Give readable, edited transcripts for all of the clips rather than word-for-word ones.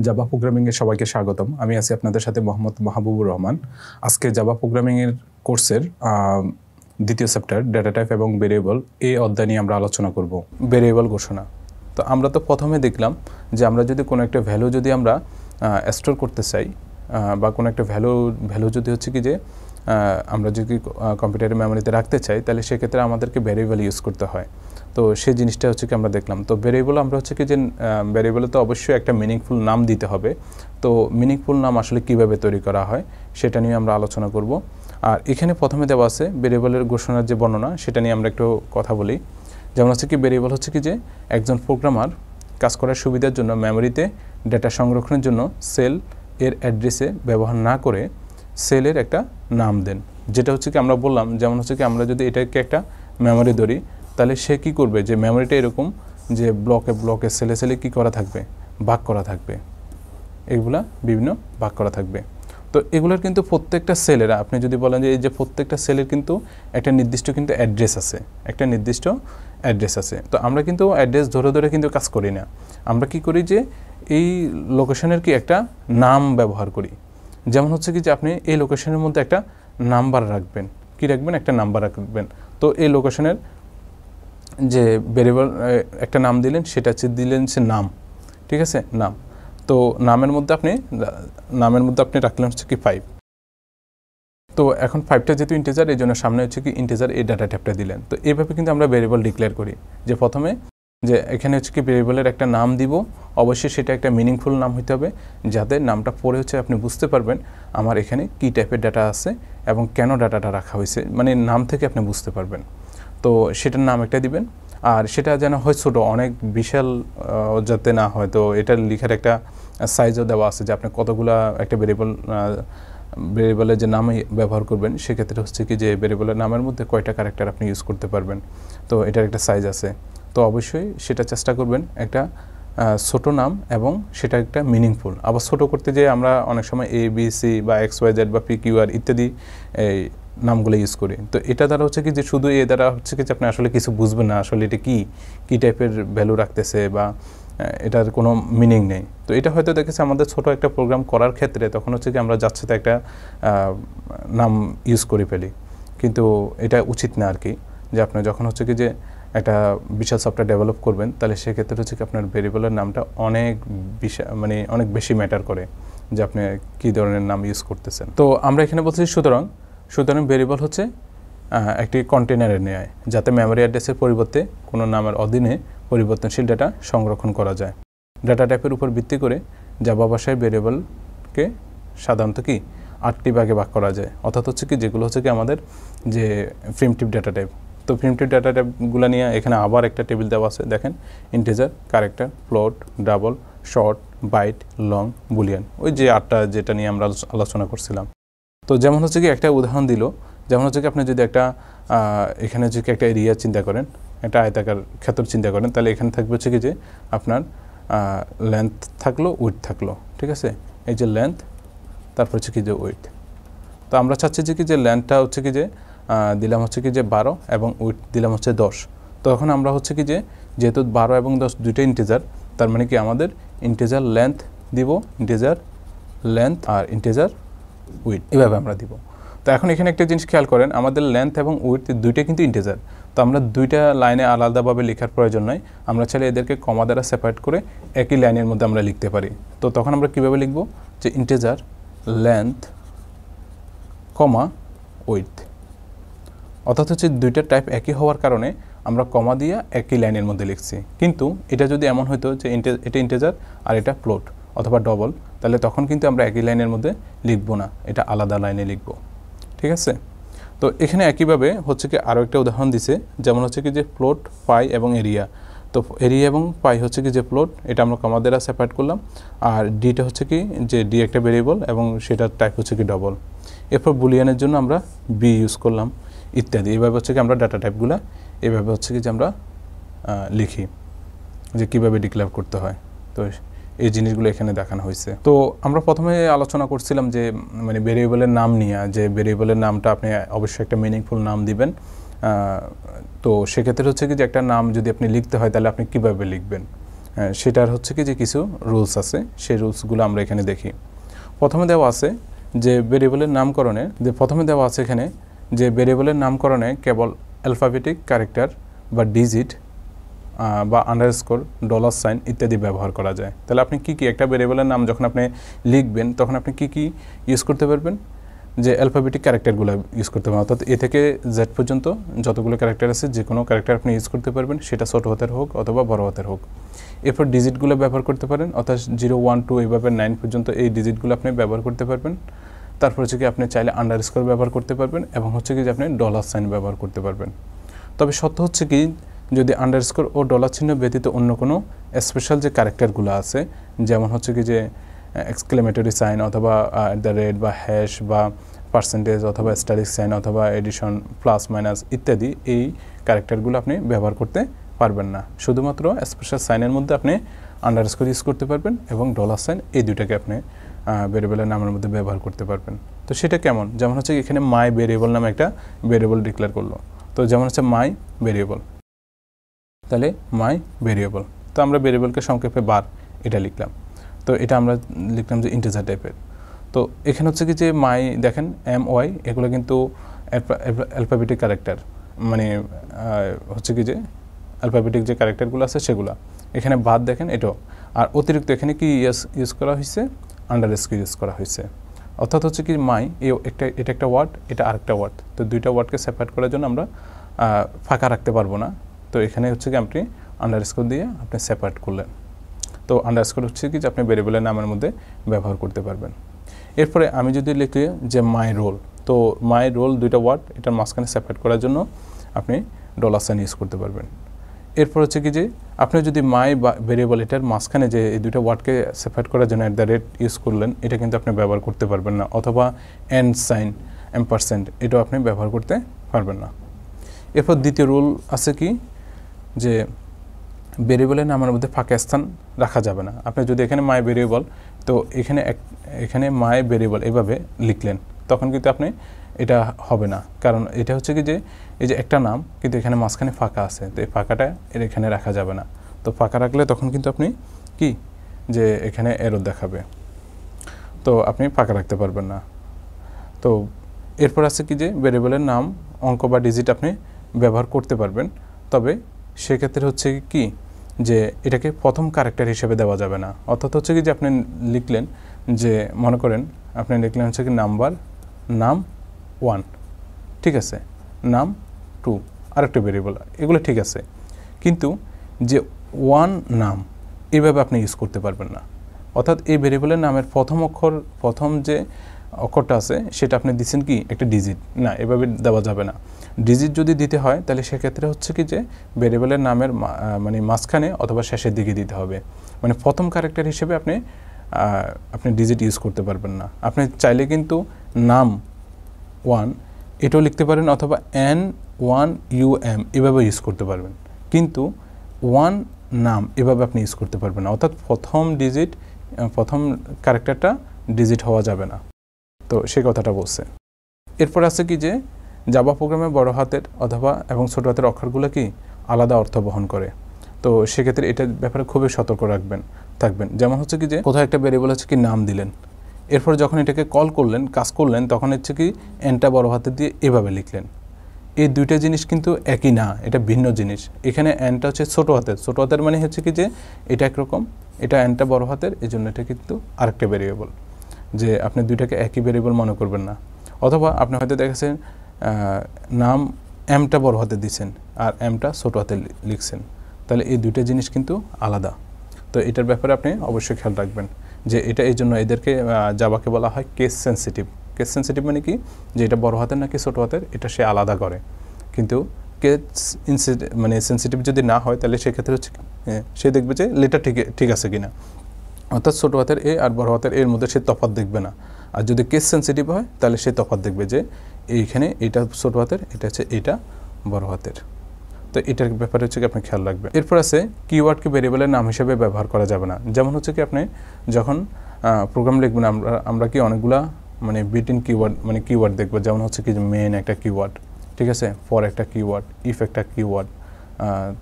Java প্রোগ্রামিংয়ে সবাইকে স্বাগতম। আমি আছি আপনাদের সাথে মোহাম্মদ মাহবুবুর রহমান। আজকে জাভা প্রোগ্রামিংয়ের কোর্সের দ্বিতীয় চ্যাপ্টার ডেটা টাইপ এবং ভেরিয়েবল এই অধ্যায় নিয়ে আমরা আলোচনা করব। ভেরিয়েবল ঘোষণা। তো আমরা তো প্রথমে দেখলাম যে আমরা যদি কোনো একটা ভ্যালু যদি আমরা স্টোর করতে চাই বা কোনো একটা ভ্যালু যদি হচ্ছে কি যে আমরা যদি কম্পিউটারের মেমোরিতে রাখতে চাই, তাহলে সেক্ষেত্রে আমাদেরকে ভেরিয়েবল ইউজ করতে হয়। তো সেই জিনিসটা হচ্ছে কি আমরা দেখলাম। তো ভেরিয়েবল আমরা হচ্ছে কি যে ভেরিয়েবলে তো অবশ্যই একটা মিনিংফুল নাম দিতে হবে। তো মিনিংফুল নাম আসলে কিভাবে তৈরি করা হয় সেটা নিয়ে আমরা আলোচনা করব। আর এখানে প্রথমে দেওয়া আছে ভেরিয়েবলের ঘোষণার যে বর্ণনা, সেটা নিয়ে আমরা একটু কথা বলি। যেমন হচ্ছে কি ভেরিয়েবল হচ্ছে কি যে একজন প্রোগ্রামার কাজ করার সুবিধার জন্য মেমোরিতে ডেটা সংরক্ষণের জন্য সেল এর অ্যাড্রেসে ব্যবহার না করে সেলের একটা নাম দেন, যেটা হচ্ছে কি আমরা বললাম। যেমন হচ্ছে কি আমরা যদি এটাকে একটা মেমোরি ধরি, তাহলে সে কী করবে যে মেমোরিটা এরকম যে ব্লকে ব্লকে সেলে সেলে কী করা থাকবে, ভাগ করা থাকবে, এগুলা বিভিন্ন ভাগ করা থাকবে। তো এগুলোর কিন্তু প্রত্যেকটা সেলের, আপনি যদি বলেন যে এই যে প্রত্যেকটা সেলের কিন্তু একটা নির্দিষ্ট কিন্তু অ্যাড্রেস আছে, একটা নির্দিষ্ট অ্যাড্রেস আছে। তো আমরা কিন্তু অ্যাড্রেস ধরে ধরে কিন্তু কাজ করি না। আমরা কি করি যে এই লোকেশনের কি একটা নাম ব্যবহার করি। যেমন হচ্ছে কি যে আপনি এই লোকেশনের মধ্যে একটা নাম্বার রাখবেন, কি রাখবেন, একটা নাম্বার রাখবেন। তো এই লোকেশনের যে ভেরিয়েবল একটা নাম দিলেন, সেটা হচ্ছে দিলেন সে নাম, ঠিক আছে, নাম। তো নামের মধ্যে আপনি রাখলেন হচ্ছে কি 5। তো এখন 5টা যেহেতু ইন্টিজার, এই জন্য সামনে হচ্ছে কি ইন্টিজার এই ডাটা টাইপটা দিলেন। তো এইভাবে কিন্তু আমরা ভেরিয়েবল ডিক্লেয়ার করি যে প্রথমে যে এখানে হচ্ছে কি ভেরিয়েবলের একটা নাম দিব, অবশ্যই সেটা একটা মিনিংফুল নাম হতে হবে, যাতে নামটা পড়ে হচ্ছে আপনি বুঝতে পারবেন আমার এখানে কী টাইপের ডাটা আছে এবং কেন ডাটাটা রাখা হয়েছে, মানে নাম থেকে আপনি বুঝতে পারবেন। তো সেটার নাম একটা দিবেন, আর সেটা যেন হয় ছোটো, অনেক বিশাল যাতে না হয়। তো এটার লেখার একটা সাইজও দেওয়া আছে যে আপনি কতগুলা একটা ভেরিয়েবলের যে নাম ব্যবহার করবেন, সেক্ষেত্রে হচ্ছে কি যে ভেরিয়েবলের নামের মধ্যে কয়টা ক্যারেক্টার আপনি ইউজ করতে পারবেন। তো এটার একটা সাইজ আছে। তো অবশ্যই সেটা চেষ্টা করবেন একটা ছোট নাম এবং সেটা একটা মিনিংফুল। আবার ছোটো করতে যেয়ে আমরা অনেক সময় ABC বা XYZ বা PQR ইত্যাদি এই নামগুলো ইউজ করি। তো এটা দ্বারা হচ্ছে কি যে শুধু এ দ্বারা হচ্ছে কি যে আপনি আসলে কিছু বুঝবেন না, আসলে এটা কী টাইপের ভ্যালু রাখতেছে বা এটার কোনো মিনিং নেই। তো এটা হয়তো দেখেছে আমাদের ছোট একটা প্রোগ্রাম করার ক্ষেত্রে, তখন হচ্ছে কি আমরা যাচ্ছে তো একটা নাম ইউজ করে ফেলি, কিন্তু এটা উচিত না আর কি। যে আপনার যখন হচ্ছে কি যে একটা বিশাল সফটওয়্যার ডেভেলপ করবেন, তাহলে সেক্ষেত্রে হচ্ছে কি আপনার ভেরিয়েবলের নামটা অনেক বেশি ম্যাটার করে যে আপনি কী ধরনের নাম ইউজ করতেছেন। তো আমরা এখানে বলছি সুতরাং ভেরিয়েবল হচ্ছে একটি কন্টেনারের ন্যায়, যাতে মেমোরি অ্যাড্রেসের পরিবর্তে কোনো নামের অধীনে পরিবর্তনশীল ডাটা সংরক্ষণ করা যায়। ডাটা টাইপের উপর ভিত্তি করে জাভা ভাষায় ভেরিয়েবলকে সাধারণত কি 8টি ভাগে ভাগ করা যায়, অর্থাৎ হচ্ছে কি যেগুলো হচ্ছে কি আমাদের যে প্রিমিটিভ ডাটা টাইপ। তো প্রিমিটিভ ডাটা টাইপগুলো নিয়ে এখানে আবার একটা টেবিল দেওয়া আছে, দেখেন, integer, character, float, double, short, byte, long, boolean, ওই যে 8টা যেটা নিয়ে আমরা আলোচনা করছিলাম। তো যেমন হচ্ছে কি একটা উদাহরণ দিল, যেমন হচ্ছে কি আপনি যদি একটা এখানে হচ্ছে কি একটা এরিয়া চিন্তা করেন, একটা আয়তাকার ক্ষেত্র চিন্তা করেন, তাহলে এখানে থাকবে হচ্ছে কি যে আপনার লেন্থ থাকলো, উইডথ থাকলো, ঠিক আছে। এই যে লেন্থ, তারপর হচ্ছে কি যে উইডথ। তো আমরা চাচ্ছি যে কি যে লেন্থটা হচ্ছে কি যে দিলাম হচ্ছে কি যে 12 এবং উইডথ দিলাম হচ্ছে 10। তো এখন আমরা হচ্ছে কি যে যেহেতু 12 এবং 10 দুইটা ইন্টিজার, তার মানে কি আমাদের ইন্টিজার লেন্থ দিব, ইন্টিজার লেন্থ আর ইন্টিজার উইডথ, এভাবে আমরা দিব। তো এখন এখানে একটা জিনিস খেয়াল করেন, আমাদের লেন্থ এবং উইডথ দুইটা কিন্তু ইন্টিজার। তো আমরা দুইটা লাইনে আলাদাভাবে লেখার প্রয়োজন নয়, আমরা চাইলে এদেরকে কমা দ্বারা সেপারেট করে একই লাইনের মধ্যে আমরা লিখতে পারি। তো তখন আমরা কীভাবে লিখব যে ইন্টিজার লেন্থ কমা উইডথ, অর্থাৎ হচ্ছে দুইটা টাইপ একই হওয়ার কারণে আমরা কমা দিয়ে একই লাইনের মধ্যে লিখছি। কিন্তু এটা যদি এমন হতো যে এটা ইন্টিজার আর এটা ফ্লোট অথবা ডবল, তাহলে তখন কিন্তু আমরা একই লাইনের মধ্যে লিখব না, এটা আলাদা লাইনে লিখব, ঠিক আছে। তো এখানে একইভাবে হচ্ছে কি আরও একটা উদাহরণ দিছে, যেমন হচ্ছে কি যে ফ্লোট, পাই এবং এরিয়া। তো এরিয়া এবং পাই হচ্ছে কি যে ফ্লোট, এটা আমরা কমা দ্বারা সেপারেট করলাম। আর ডিটা হচ্ছে কি যে ডি একটা ভেরিয়েবল এবং সেটার টাইপ হচ্ছে কি ডবল। এরপর বুলিয়ানের জন্য আমরা বি ইউজ করলাম ইত্যাদি। এইভাবে হচ্ছে কি আমরা ডাটা টাইপগুলো এইভাবে হচ্ছে কি যে আমরা লিখি যে কীভাবে ডিক্লেয়ার করতে হয়। তো এই জিনিসগুলো এখানে দেখানো হয়েছে। তো আমরা প্রথমে আলোচনা করছিলাম যে মানে ভেরিয়েবলের নাম নিয়ে, যে ভেরিয়েবলের নামটা আপনি অবশ্যই একটা মিনিংফুল নাম দিবেন। তো সেক্ষেত্রে হচ্ছে কি যে একটা নাম যদি আপনি লিখতে হয়, তাহলে আপনি কীভাবে লিখবেন। সেটার হচ্ছে কি যে কিছু রুলস আছে, সেই রুলসগুলো আমরা এখানে দেখি। প্রথমে দেওয়া আছে যে ভেরিয়েবলের নামকরণে এখানে যে ভেরিয়েবলের নামকরণে কেবল অ্যালফাবেটিক ক্যারেক্টার বা ডিজিট বা আন্ডারস্কোর, ডলার সাইন ইত্যাদি ব্যবহার করা যায়। তাহলে আপনি কি একটা ভেরিয়েবলের নাম যখন আপনি লিখবেন তখন আপনি কি ইউজ করতে পারবেন, যে অ্যালফাবেটিক ক্যারেক্টারগুলো ইউজ করতে পারবেন, অর্থাৎ এ থেকে জেড পর্যন্ত যতগুলো ক্যারেক্টার আছে যে কোনো ক্যারেক্টার আপনি ইউজ করতে পারবেন, সেটা ছোট হাতের হোক অথবা বড় হাতের হোক। এরপর ডিজিটগুলো ব্যবহার করতে পারেন, অর্থাৎ 0, 1, 2 এইভাবে 9 পর্যন্ত এই ডিজিটগুলো আপনি ব্যবহার করতে পারবেন। তারপর হচ্ছে কি আপনি চাইলে আন্ডারস্কোর ব্যবহার করতে পারবেন এবং হচ্ছে কি যে আপনি ডলার সাইন ব্যবহার করতে পারবেন। তবে সত্য হচ্ছে কি, যদি আন্ডারস্কোর ও ডলার চিহ্ন ব্যতীত অন্য কোনো স্পেশাল যে ক্যারেক্টারগুলো আছে, যেমন হচ্ছে কি যে এক্সক্লেমেটরি সাইন অথবা @ বা হ্যাশ বা পার্সেন্টেজ অথবা স্টারিক সাইন অথবা এডিশন, প্লাস মাইনাস ইত্যাদি, এই ক্যারেক্টারগুলো আপনি ব্যবহার করতে পারবেন না। শুধুমাত্র স্পেশাল সাইনের মধ্যে আপনি আন্ডারস্কোর ইউজ করতে পারবেন এবং ডলার সাইন, এই দুইটাকে আপনি ভেরিয়েবলের নামের মধ্যে ব্যবহার করতে পারবেন। তো সেটা কেমন, যেমন হচ্ছে এখানে মাই ভেরিয়েবল নামে একটা ভেরিয়েবল ডিক্লেয়ার করলো। তো যেমন হচ্ছে মাই ভেরিয়েবল, তাহলে মাই ভেরিয়েবল, তো আমরা ভেরিয়েবলকে সংক্ষেপে বার এটা লিখলাম। তো এটা আমরা লিখলাম যে ইন্টিজার টাইপের। তো এখানে হচ্ছে কি যে মাই, দেখেন MY এগুলো কিন্তু অ্যালফাবেটিক ক্যারেক্টার, মানে হচ্ছে কি যে অ্যালফাবেটিক যে ক্যারেক্টারগুলো আছে সেগুলো। এখানে বাদ দেখেন এটাও, আর অতিরিক্ত এখানে কি ইউজ করা হয়েছে, আন্ডারস্কোর ইউজ করা হয়েছে। অর্থাৎ হচ্ছে কি মাই এটা একটা ওয়ার্ড, এটা আরেকটা ওয়ার্ড, তো দুইটা ওয়ার্ডকে সেপারেট করার জন্য আমরা ফাঁকা রাখতে পারবো না। তো এখানে হচ্ছে কি আপনি আন্ডারস্কোর দিয়ে আপনি সেপারেট করলেন। তো আন্ডারস্কোর হচ্ছে কি যে আপনি ভেরিয়েবলের নামের মধ্যে ব্যবহার করতে পারবেন। এরপরে আমি যদি লিখি যে মাই রোল, তো মাই রোল দুইটা ওয়ার্ড, এটার মাঝখানে সেপারেট করার জন্য আপনি ডলার সাইন ইউজ করতে পারবেন। এরপর হচ্ছে কি যে আপনি যদি মাই বা ভেরিয়েবল এটার মাঝখানে যে এই দুইটা ওয়ার্ডকে সেপারেট করার জন্য @ ইউজ করলেন, এটা কিন্তু আপনি ব্যবহার করতে পারবেন না, অথবা এন্ড সাইন, %, এটাও আপনি ব্যবহার করতে পারবেন না। এরপর দ্বিতীয় রুল আছে কি, যে ভেরিয়েবলের নামের মধ্যে ফাঁকা স্থান রাখা যাবে না। আপনি যদি এখানে মাই ভেরিয়েবল, তো এখানে মাই ভেরিয়েবল এভাবে লিখলেন, তখন কিন্তু আপনি এটা হবে না, কারণ এটা হচ্ছে কি যে এই যে একটা নাম কিন্তু এখানে মাঝখানে ফাঁকা আছে, তো এই ফাঁকাটা এখানে রাখা যাবে না। তো ফাঁকা রাখলে তখন কিন্তু আপনি কি যে এখানে এরর দেখাবে, তো আপনি ফাঁকা রাখতে পারবেন না। তো এরপর আছে কি যে ভেরিয়েবলের নাম, অঙ্ক বা ডিজিট আপনি ব্যবহার করতে পারবেন, তবে সেক্ষেত্রে হচ্ছে কি যে এটাকে প্রথম ক্যারেক্টার হিসেবে দেওয়া যাবে না। অর্থাৎ হচ্ছে কি যে আপনি লিখলেন, যে মনে করেন আপনি লিখলেন হচ্ছে কি নাম 1, ঠিক আছে, নাম 2, আরেকটা ভেরিয়েবল, এগুলো ঠিক আছে, কিন্তু যে 1 নাম এইভাবে আপনি ইউজ করতে পারবেন না। অর্থাৎ এই ভেরিয়েবলের নামের প্রথম যে অক্ষরটা আছে সেটা আপনি দিচ্ছেন কি একটা ডিজিট, না এভাবে দেওয়া যাবে না। ডিজিট যদি দিতে হয় তাহলে সেক্ষেত্রে হচ্ছে কি যে ভেরিয়েবলের নামের মানে মাঝখানে অথবা শেষের দিকে দিতে হবে, মানে প্রথম ক্যারেক্টার হিসেবে আপনি ডিজিট ইউজ করতে পারবেন না। আপনি চাইলে কিন্তু নাম 1 এটাও লিখতে পারেন, অথবা N1UM এভাবে ইউজ করতে পারবেন, কিন্তু 1 নাম এভাবে আপনি ইউজ করতে পারবেন না। অর্থাৎ প্রথম ক্যারেক্টারটা ডিজিট হওয়া যাবে না। তো সেই কথাটা বলছে। এরপর আছে কি যে জাভা প্রোগ্রামে বড় হাতের অথবা এবং ছোট হাতের অক্ষরগুলো কি আলাদা অর্থ বহন করে। তো সেক্ষেত্রে এটার ব্যাপারে খুবই সতর্ক থাকবেন। যেমন হচ্ছে কি যে কোথাও একটা ভেরিয়েবল হচ্ছে কি নাম দিলেন, এরপর যখন এটাকে কাজ করলেন তখন হচ্ছে কি এনটা বড় হাতে দিয়ে এভাবে লিখলেন। এই দুইটা জিনিস কিন্তু একই না, এটা ভিন্ন জিনিস। এখানে এনটা হচ্ছে ছোট হাতের মানে হচ্ছে কি যে এটা একরকম, এটা এনটা বড় হাতের, এই জন্য এটা কিন্তু আরেকটা ভেরিয়েবল, যে আপনি দুইটাকে একই ভেরিয়েবল মনে করবেন না। অথবা আপনি হয়তো দেখেছেন নাম এমটা বড় হাতে দিচ্ছেন আর এমটা ছোট হাতে লিখছেন, তাহলে এই দুইটা জিনিস কিন্তু আলাদা। তো এটার ব্যাপারে আপনি অবশ্যই খেয়াল রাখবেন, যে এটা এই জন্য এদেরকে জাভাকে বলা হয় কেস সেন্সিটিভ মানে কি, যে এটা বড় হাতের নাকি ছোট হাতের এটা সে আলাদা করে। কিন্তু মানে সেন্সিটিভ যদি না হয় তাহলে সেক্ষেত্রে হচ্ছে সে দেখবে যে লেটার ঠিক আছে কিনা, অর্থাৎ ছোট হাতের এ আর বড় হাতের এর মধ্যে সে তফাৎ দেখবে না। আর যদি কেস সেন্সিটিভ হয় তাহলে সে তফাৎ দেখবে যে এইখানে এটা ছোট হাতের, এটা হচ্ছে এটা বড় হাতের। তো এটার ব্যাপারে হচ্ছে কি আপনি খেয়াল রাখবেন। এরপর আছে কিওয়ার্ডকে ভেরিয়েবলের নাম হিসেবে ব্যবহার করা যাবে না। যেমন হচ্ছে কি আপনি যখন প্রোগ্রাম লিখবেন, আমরা কি অনেকগুলা মানে বিল্ট-ইন কিওয়ার্ড দেখবো। যেমন হচ্ছে কি মেন একটা কিওয়ার্ড, ঠিক আছে, ফর একটা কিওয়ার্ড, ইফ একটা কিওয়ার্ড,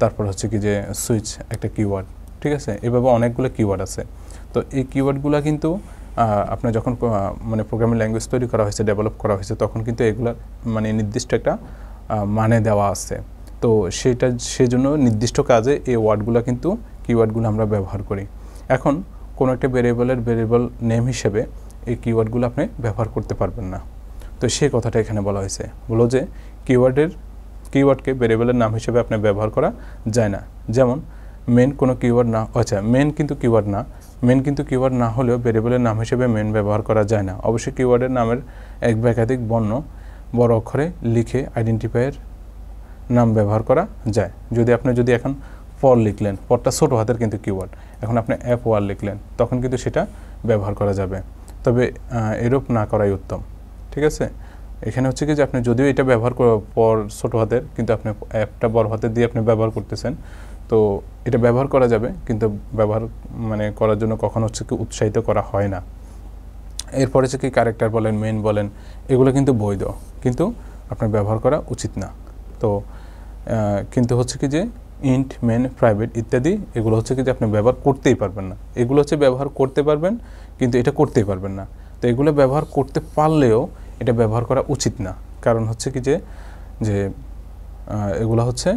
তারপর হচ্ছে কি যে সুইচ একটা কিওয়ার্ড, ঠিক আছে, এভাবে অনেকগুলো কিওয়ার্ড আছে। তো এই কিওয়ার্ডগুলো কিন্তু আপনার যখন মানে প্রোগ্রামিং ল্যাঙ্গুয়েজ তৈরি করা হয়েছে, ডেভেলপ করা হয়েছে, তখন কিন্তু এগুলো মানে নির্দিষ্ট একটা মানে দেওয়া আছে। তো সেজন্য নির্দিষ্ট কাজে এই ওয়ার্ডগুলো কিন্তু কিওয়ার্ডগুলো আমরা ব্যবহার করি। এখন কোনো একটা ভেরিয়েবল নেম হিসেবে এই কিওয়ার্ডগুলো আপনি ব্যবহার করতে পারবেন না। তো সেই কথাটা এখানে বলা হয়েছে, বলো যে কিওয়ার্ডকে ভেরিয়েবলের নাম হিসেবে আপনি ব্যবহার করা যায় না। যেমন মেন কোনো কিওয়ার্ড না, আচ্ছা মেন কিন্তু কিওয়ার্ড না হলেও ভেরিয়েবলের নাম হিসেবে মেন ব্যবহার করা যায় না। অবশ্যই কিওয়ার্ডের নামের এক বা একাধিক বর্ণ বড় অক্ষরে লিখে আইডেন্টিফায়ার নাম ব্যবহার করা যায়। যদি এখন ফর লিখলেন, ফরটা ছোটো হাতের কিন্তু কিওয়ার্ড, এখন আপনি F1 লিখলেন, তখন কিন্তু সেটা ব্যবহার করা যাবে। তবে এরূপ না করাই উত্তম। ঠিক আছে, এখানে হচ্ছে কি যে আপনি যদিও এটা ব্যবহার ফর ছোটো হাতের, কিন্তু আপনি অ্যাপটা বড় হাতের দিয়ে আপনি ব্যবহার করতেছেন, তো এটা ব্যবহার করা যাবে, কিন্তু ব্যবহার মানে করার জন্য কখনো হচ্ছে কি উৎসাহিত করা হয় না। এরপরে হচ্ছে কি ক্যারেক্টার বলেন, মেন বলেন, এগুলো কিন্তু বৈধ, কিন্তু আপনার ব্যবহার করা উচিত না। তো কিন্তু হচ্ছে কি যে ইন্ট, মেন, প্রাইভেট ইত্যাদি এগুলো হচ্ছে কি যে আপনি ব্যবহার করতেই পারবেন না। এগুলো হচ্ছে ব্যবহার করতে পারবেন, কিন্তু এটা করতেই পারবেন না। তো এগুলো ব্যবহার করতে পারলেও এটা ব্যবহার করা উচিত না। কারণ হচ্ছে কি যে এগুলো হচ্ছে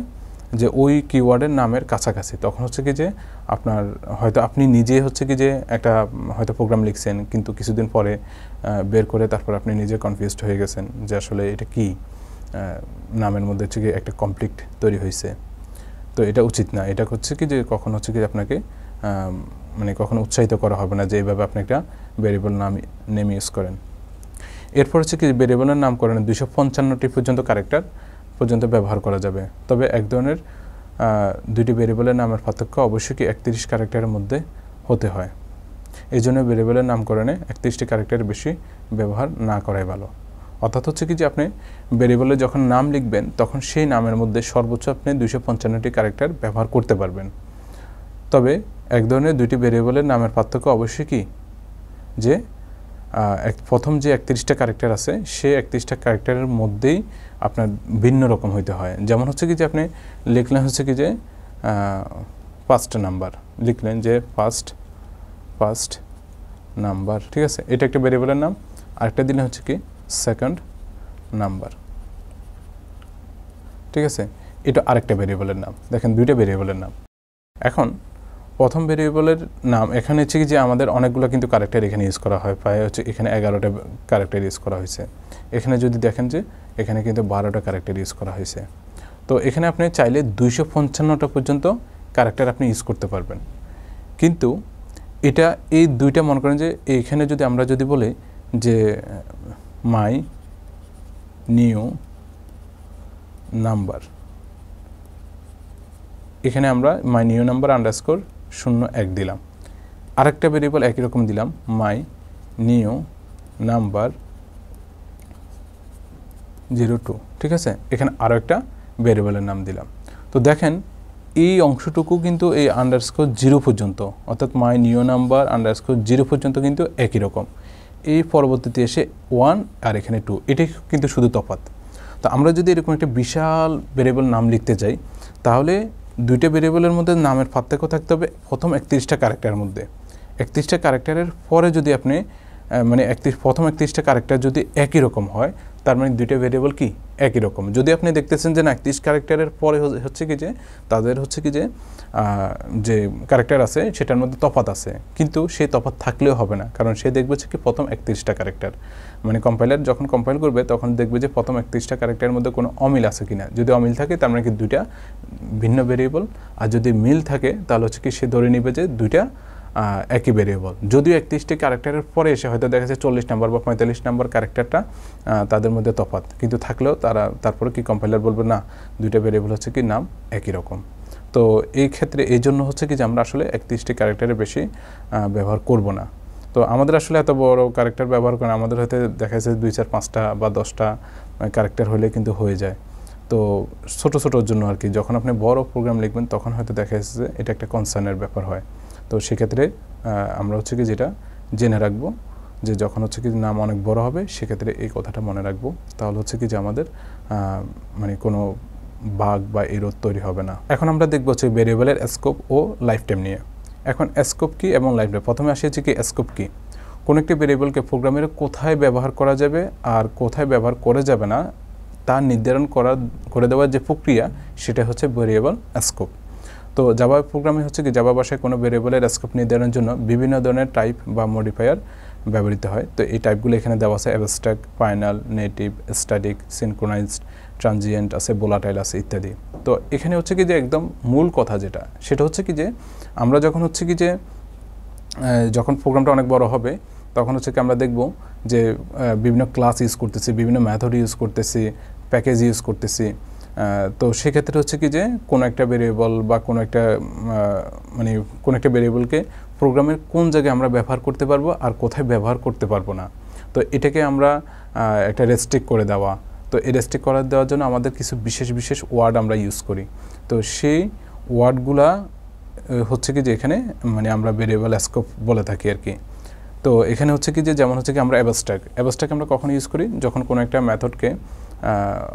যে ওই কিওয়ার্ডের নামের কাছাকাছি। তখন হচ্ছে কি যে আপনার হয়তো আপনি নিজে হচ্ছে কি যে একটা হয়তো প্রোগ্রাম লিখছেন, কিন্তু কিছুদিন পরে বের করে তারপর আপনি নিজে কনফিউজড হয়ে গেছেন যে আসলে এটা কি, নামের মধ্যে হচ্ছে কি একটা কনফ্লিক্ট তৈরি হয়েছে। তো এটা উচিত না। এটা হচ্ছে কি যে কখন হচ্ছে কি আপনাকে মানে কখনো উৎসাহিত করা হবে না যে এইভাবে আপনি একটা ভেরিয়েবল নেম ইউজ করেন। এরপর হচ্ছে কি ভেরিয়েবলের নামকরণে 255টি পর্যন্ত ক্যারেক্টার পর্যন্ত ব্যবহার করা যাবে। তবে এক ধরনের দুইটি ভেরিয়েবলের নামের পার্থক্য অবশ্যই কি 31 ক্যারেক্টারের মধ্যে হতে হয়। এই জন্য ভেরিয়েবলের নামকরণে 31টি ক্যারেক্টারের বেশি ব্যবহার না করাই ভালো। অর্থাৎ হচ্ছে কি যে আপনি ভেরিয়েবলে যখন নাম লিখবেন, তখন সেই নামের মধ্যে সর্বোচ্চ আপনি 255টি ক্যারেক্টার ব্যবহার করতে পারবেন। তবে এক ধরনের দুইটি ভেরিয়েবলের নামের পার্থক্য অবশ্যই কি যে প্রথম যে 31টা ক্যারেক্টার আছে, সেই 31টা ক্যারেক্টারের মধ্যেই আপনার ভিন্ন রকম হইতে হয়। যেমন হচ্ছে কি যে আপনি লিখলেন হচ্ছে কি যে ফার্স্ট নাম্বার লিখলেন, যে ফার্স্ট নাম্বার, ঠিক আছে, এটা একটা ভেরিয়েবলের নাম। আরেকটা দিলে হচ্ছে কি সেকেন্ড নাম্বার, ঠিক আছে, এটা আরেকটা ভেরিয়েবলের নাম। দেখেন দুইটা ভেরিয়েবলের নাম। এখন প্রথম ভেরিয়েবলের নাম এখানে হচ্ছে কি যে আমাদের অনেকগুলো কিন্তু ক্যারেক্টার এখানে ইউজ করা হয়, প্রায় হচ্ছে এখানে 11টা ক্যারেক্টার ইউজ করা হয়েছে। এখানে যদি দেখেন যে এখানে কিন্তু 12টা ক্যারেক্টার ইউজ করা হয়েছে। তো এখানে আপনি চাইলে 255টা পর্যন্ত ক্যারেক্টার আপনি ইউজ করতে পারবেন। কিন্তু এটা এই দুইটা মনে করেন যে এইখানে যদি আমরা যদি বলি যে মাই নিউ নাম্বার, এখানে আমরা মাই নিউ নাম্বার আন্ডারস্কোর 01 দিলাম। আরেকটা ভেরিয়েবল একই রকম দিলাম, মাই নিউ নাম্বার 02, ঠিক আছে, এখানে আরও একটা ভেরিয়েবলের নাম দিলাম। তো দেখেন এই অংশটুকু কিন্তু এই আন্ডারস্কোর 0 পর্যন্ত, অর্থাৎ মাই নিউ নাম্বার আন্ডারস্কোর 0 পর্যন্ত কিন্তু একই রকম। এই পরবর্তীতে এসে 1 আর এখানে 2, এটাই কিন্তু শুধু তফাৎ। তো আমরা যদি এরকম একটা বিশাল ভেরিয়েবল নাম লিখতে যাই, তাহলে দুইটা ভেরিয়েবলের মধ্যে নামের পার্থক্য থাকতে হবে প্রথম 31টা ক্যারেক্টারের মধ্যে। 31টা ক্যারেক্টারের পরে যদি আপনি মানে প্রথম 31টা ক্যারেক্টার যদি একই রকম হয়, তার মানে দুইটা ভেরিয়েবল কি একই রকম। যদি আপনি দেখতেছেন যে না 31 ক্যারেক্টারের পরে হচ্ছে কি যে তাদের হচ্ছে কি যে ক্যারেক্টার আছে সেটার মধ্যে তফাৎ আছে, কিন্তু সেই তফাৎ থাকলেও হবে না, কারণ সে দেখবে হচ্ছে কি প্রথম 31টা ক্যারেক্টার, মানে কম্পাইলার যখন কম্পাইল করবে তখন দেখবে যে প্রথম 31টা ক্যারেক্টারের মধ্যে কোনো অমিল আছে কিনা। যদি অমিল থাকে তার মানে কি দুইটা ভিন্ন ভেরিয়েবল, আর যদি মিল থাকে তাহলে হচ্ছে কি সে ধরে নিবে যে দুইটা একই ভেরিয়েবল। যদিও 31টি ক্যারেক্টারের পরে এসে হয়তো দেখা যাচ্ছে 40 নাম্বার বা 45 নাম্বার ক্যারেক্টারটা তাদের মধ্যে তফাৎ, কিন্তু থাকলেও তারপরে কি কম্পাইলার বলবে না দুইটা ভেরিয়েবল হচ্ছে কি নাম একই রকম। তো এই ক্ষেত্রে এই জন্য হচ্ছে কি যে আমরা আসলে 31টি ক্যারেক্টারের বেশি ব্যবহার করব না। তো আমাদের আসলে এত বড় ক্যারেক্টার ব্যবহার করে আমাদের হয়তো দেখা যাচ্ছে 2, 4, 5টা বা 10টা ক্যারেক্টার হলে কিন্তু হয়ে যায়। তো ছোটোর জন্য আর কি, যখন আপনি বড় প্রোগ্রাম লিখবেন তখন হয়তো দেখা যাচ্ছে যে এটা একটা কনসার্নের ব্যাপার হয়। তো সেক্ষেত্রে আমরা হচ্ছে কি যেটা জেনে রাখবো যে যখন হচ্ছে কি নাম অনেক বড় হবে, সেক্ষেত্রে এই কথাটা মনে রাখবো, তাহলে হচ্ছে কি যে আমাদের মানে কোনো বাগ বা এরর তৈরি হবে না। এখন আমরা দেখবো হচ্ছে ভেরিয়েবলের স্কোপ ও লাইফ টাইম নিয়ে। এখন স্কোপ কি এবং লাইফ টাইম, প্রথমে আসি হচ্ছে কি স্কোপ কি। কোনো একটি ভেরিয়েবলকে প্রোগ্রামের কোথায় ব্যবহার করা যাবে আর কোথায় ব্যবহার করা যাবে না তা নির্ধারণ করে দেওয়ার যে প্রক্রিয়া সেটা হচ্ছে ভেরিয়েবল স্কোপ। তো জাভা প্রোগ্রামে হচ্ছে কি জাভা ভাষায় কোনো ভেরিয়েবলের স্কোপ নির্ধারণের জন্য বিভিন্ন ধরনের টাইপ বা মডিফায়ার ব্যবহৃত হয়। তো এই টাইপগুলো এখানে দেওয়া আছে abstract, final, native, static, synchronised, transient আছে, ভোলাটাইল আছে ইত্যাদি। তো এখানে হচ্ছে কি যে একদম মূল কথা যেটা সেটা হচ্ছে কি যে আমরা যখন হচ্ছে কি যে যখন প্রোগ্রামটা অনেক বড় হবে তখন হচ্ছে কি আমরা দেখব যে বিভিন্ন ক্লাস ইউজ করতেছি, বিভিন্ন মেথড ইউজ করতেছি, প্যাকেজ ইউজ করতেছি। তো সেক্ষেত্রে হচ্ছে কি যে কোনো একটা ভেরিয়েবল বা কোনো একটা কোনো একটা ভেরিয়েবলকে প্রোগ্রামের কোন জায়গায় আমরা ব্যবহার করতে পারবো আর কোথায় ব্যবহার করতে পারবো না, তো এটাকে আমরা একটা রেস্ট্রিক্ট করে দেওয়া। তো এই রেস্ট্রিক্ট করে দেওয়ার জন্য আমাদের কিছু বিশেষ বিশেষ ওয়ার্ড আমরা ইউজ করি। তো সেই ওয়ার্ডগুলা হচ্ছে কি যে এখানে আমরা ভেরিয়েবল স্কোপ বলে থাকি আর কি। তো এখানে হচ্ছে কি যে যেমন হচ্ছে কি আমরা অ্যাবস্ট্রাক্ট আমরা কখন ইউজ করি, যখন কোনো একটা মেথডকে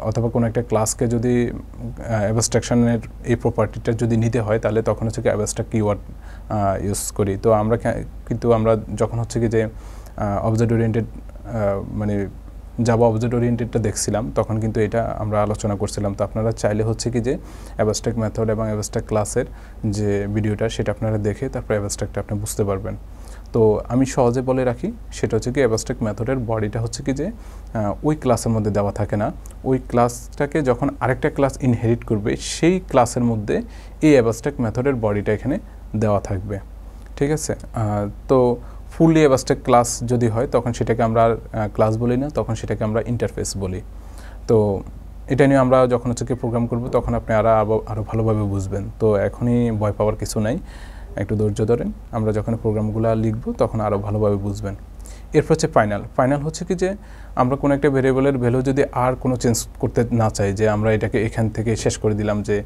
অথবা কোনো একটা ক্লাসকে যদি অ্যাবস্ট্রাকশনের এই প্রপার্টিটা যদি নিতে হয় তাহলে তখন হচ্ছে কি অ্যাবস্ট্রাক্ট কিওয়ার্ড ইউজ করি। তো আমরা যখন হচ্ছে কি যে অবজেক্ট ওরিয়েন্টেড জাভা অবজেক্ট ওরিয়েন্টেডটা দেখছিলাম তখন কিন্তু এটা আমরা আলোচনা করছিলাম। তো আপনারা চাইলে হচ্ছে কি যে অ্যাবস্ট্রাক্ট মেথড এবং অ্যাবস্ট্রাক্ট ক্লাসের যে ভিডিওটা সেটা আপনারা দেখে তারপর অ্যাবস্ট্রাক্টটা আপনি বুঝতে পারবেন। তো আমি সহজে বলে রাখি সেটা হচ্ছে কি অ্যাবস্ট্রাক্ট মেথডের বডিটা হচ্ছে কি যে ওই ক্লাসের মধ্যে দেওয়া থাকে না, ওই ক্লাসটাকে যখন আরেকটা ক্লাস ইনহেরিট করবে সেই ক্লাসের মধ্যে এই অ্যাবস্ট্রাক্ট মেথডের বডিটা এখানে দেওয়া থাকবে, ঠিক আছে। তো ফুললি অ্যাবস্ট্রাক্ট ক্লাস যদি হয় তখন সেটাকে আমরা ক্লাস বলি না, তখন সেটাকে আমরা ইন্টারফেস বলি। তো এটা নিয়ে আমরা যখন হচ্ছে কি প্রোগ্রাম করব তখন আপনি আরও ভালোভাবে বুঝবেন। তো এখনই ভয় পাওয়ার কিছু নাই, একটু ধৈর্য ধরেন, আমরা যখন প্রোগ্রামগুলো লিখব তখন আরও ভালোভাবে বুঝবেন। এরপর হচ্ছে ফাইনাল হচ্ছে কি যে আমরা কোনো একটা ভেরিয়েবলের ভ্যালু যদি আর কোনো চেঞ্জ করতে না চাই, যে আমরা এটাকে এখান থেকে শেষ করে দিলাম যে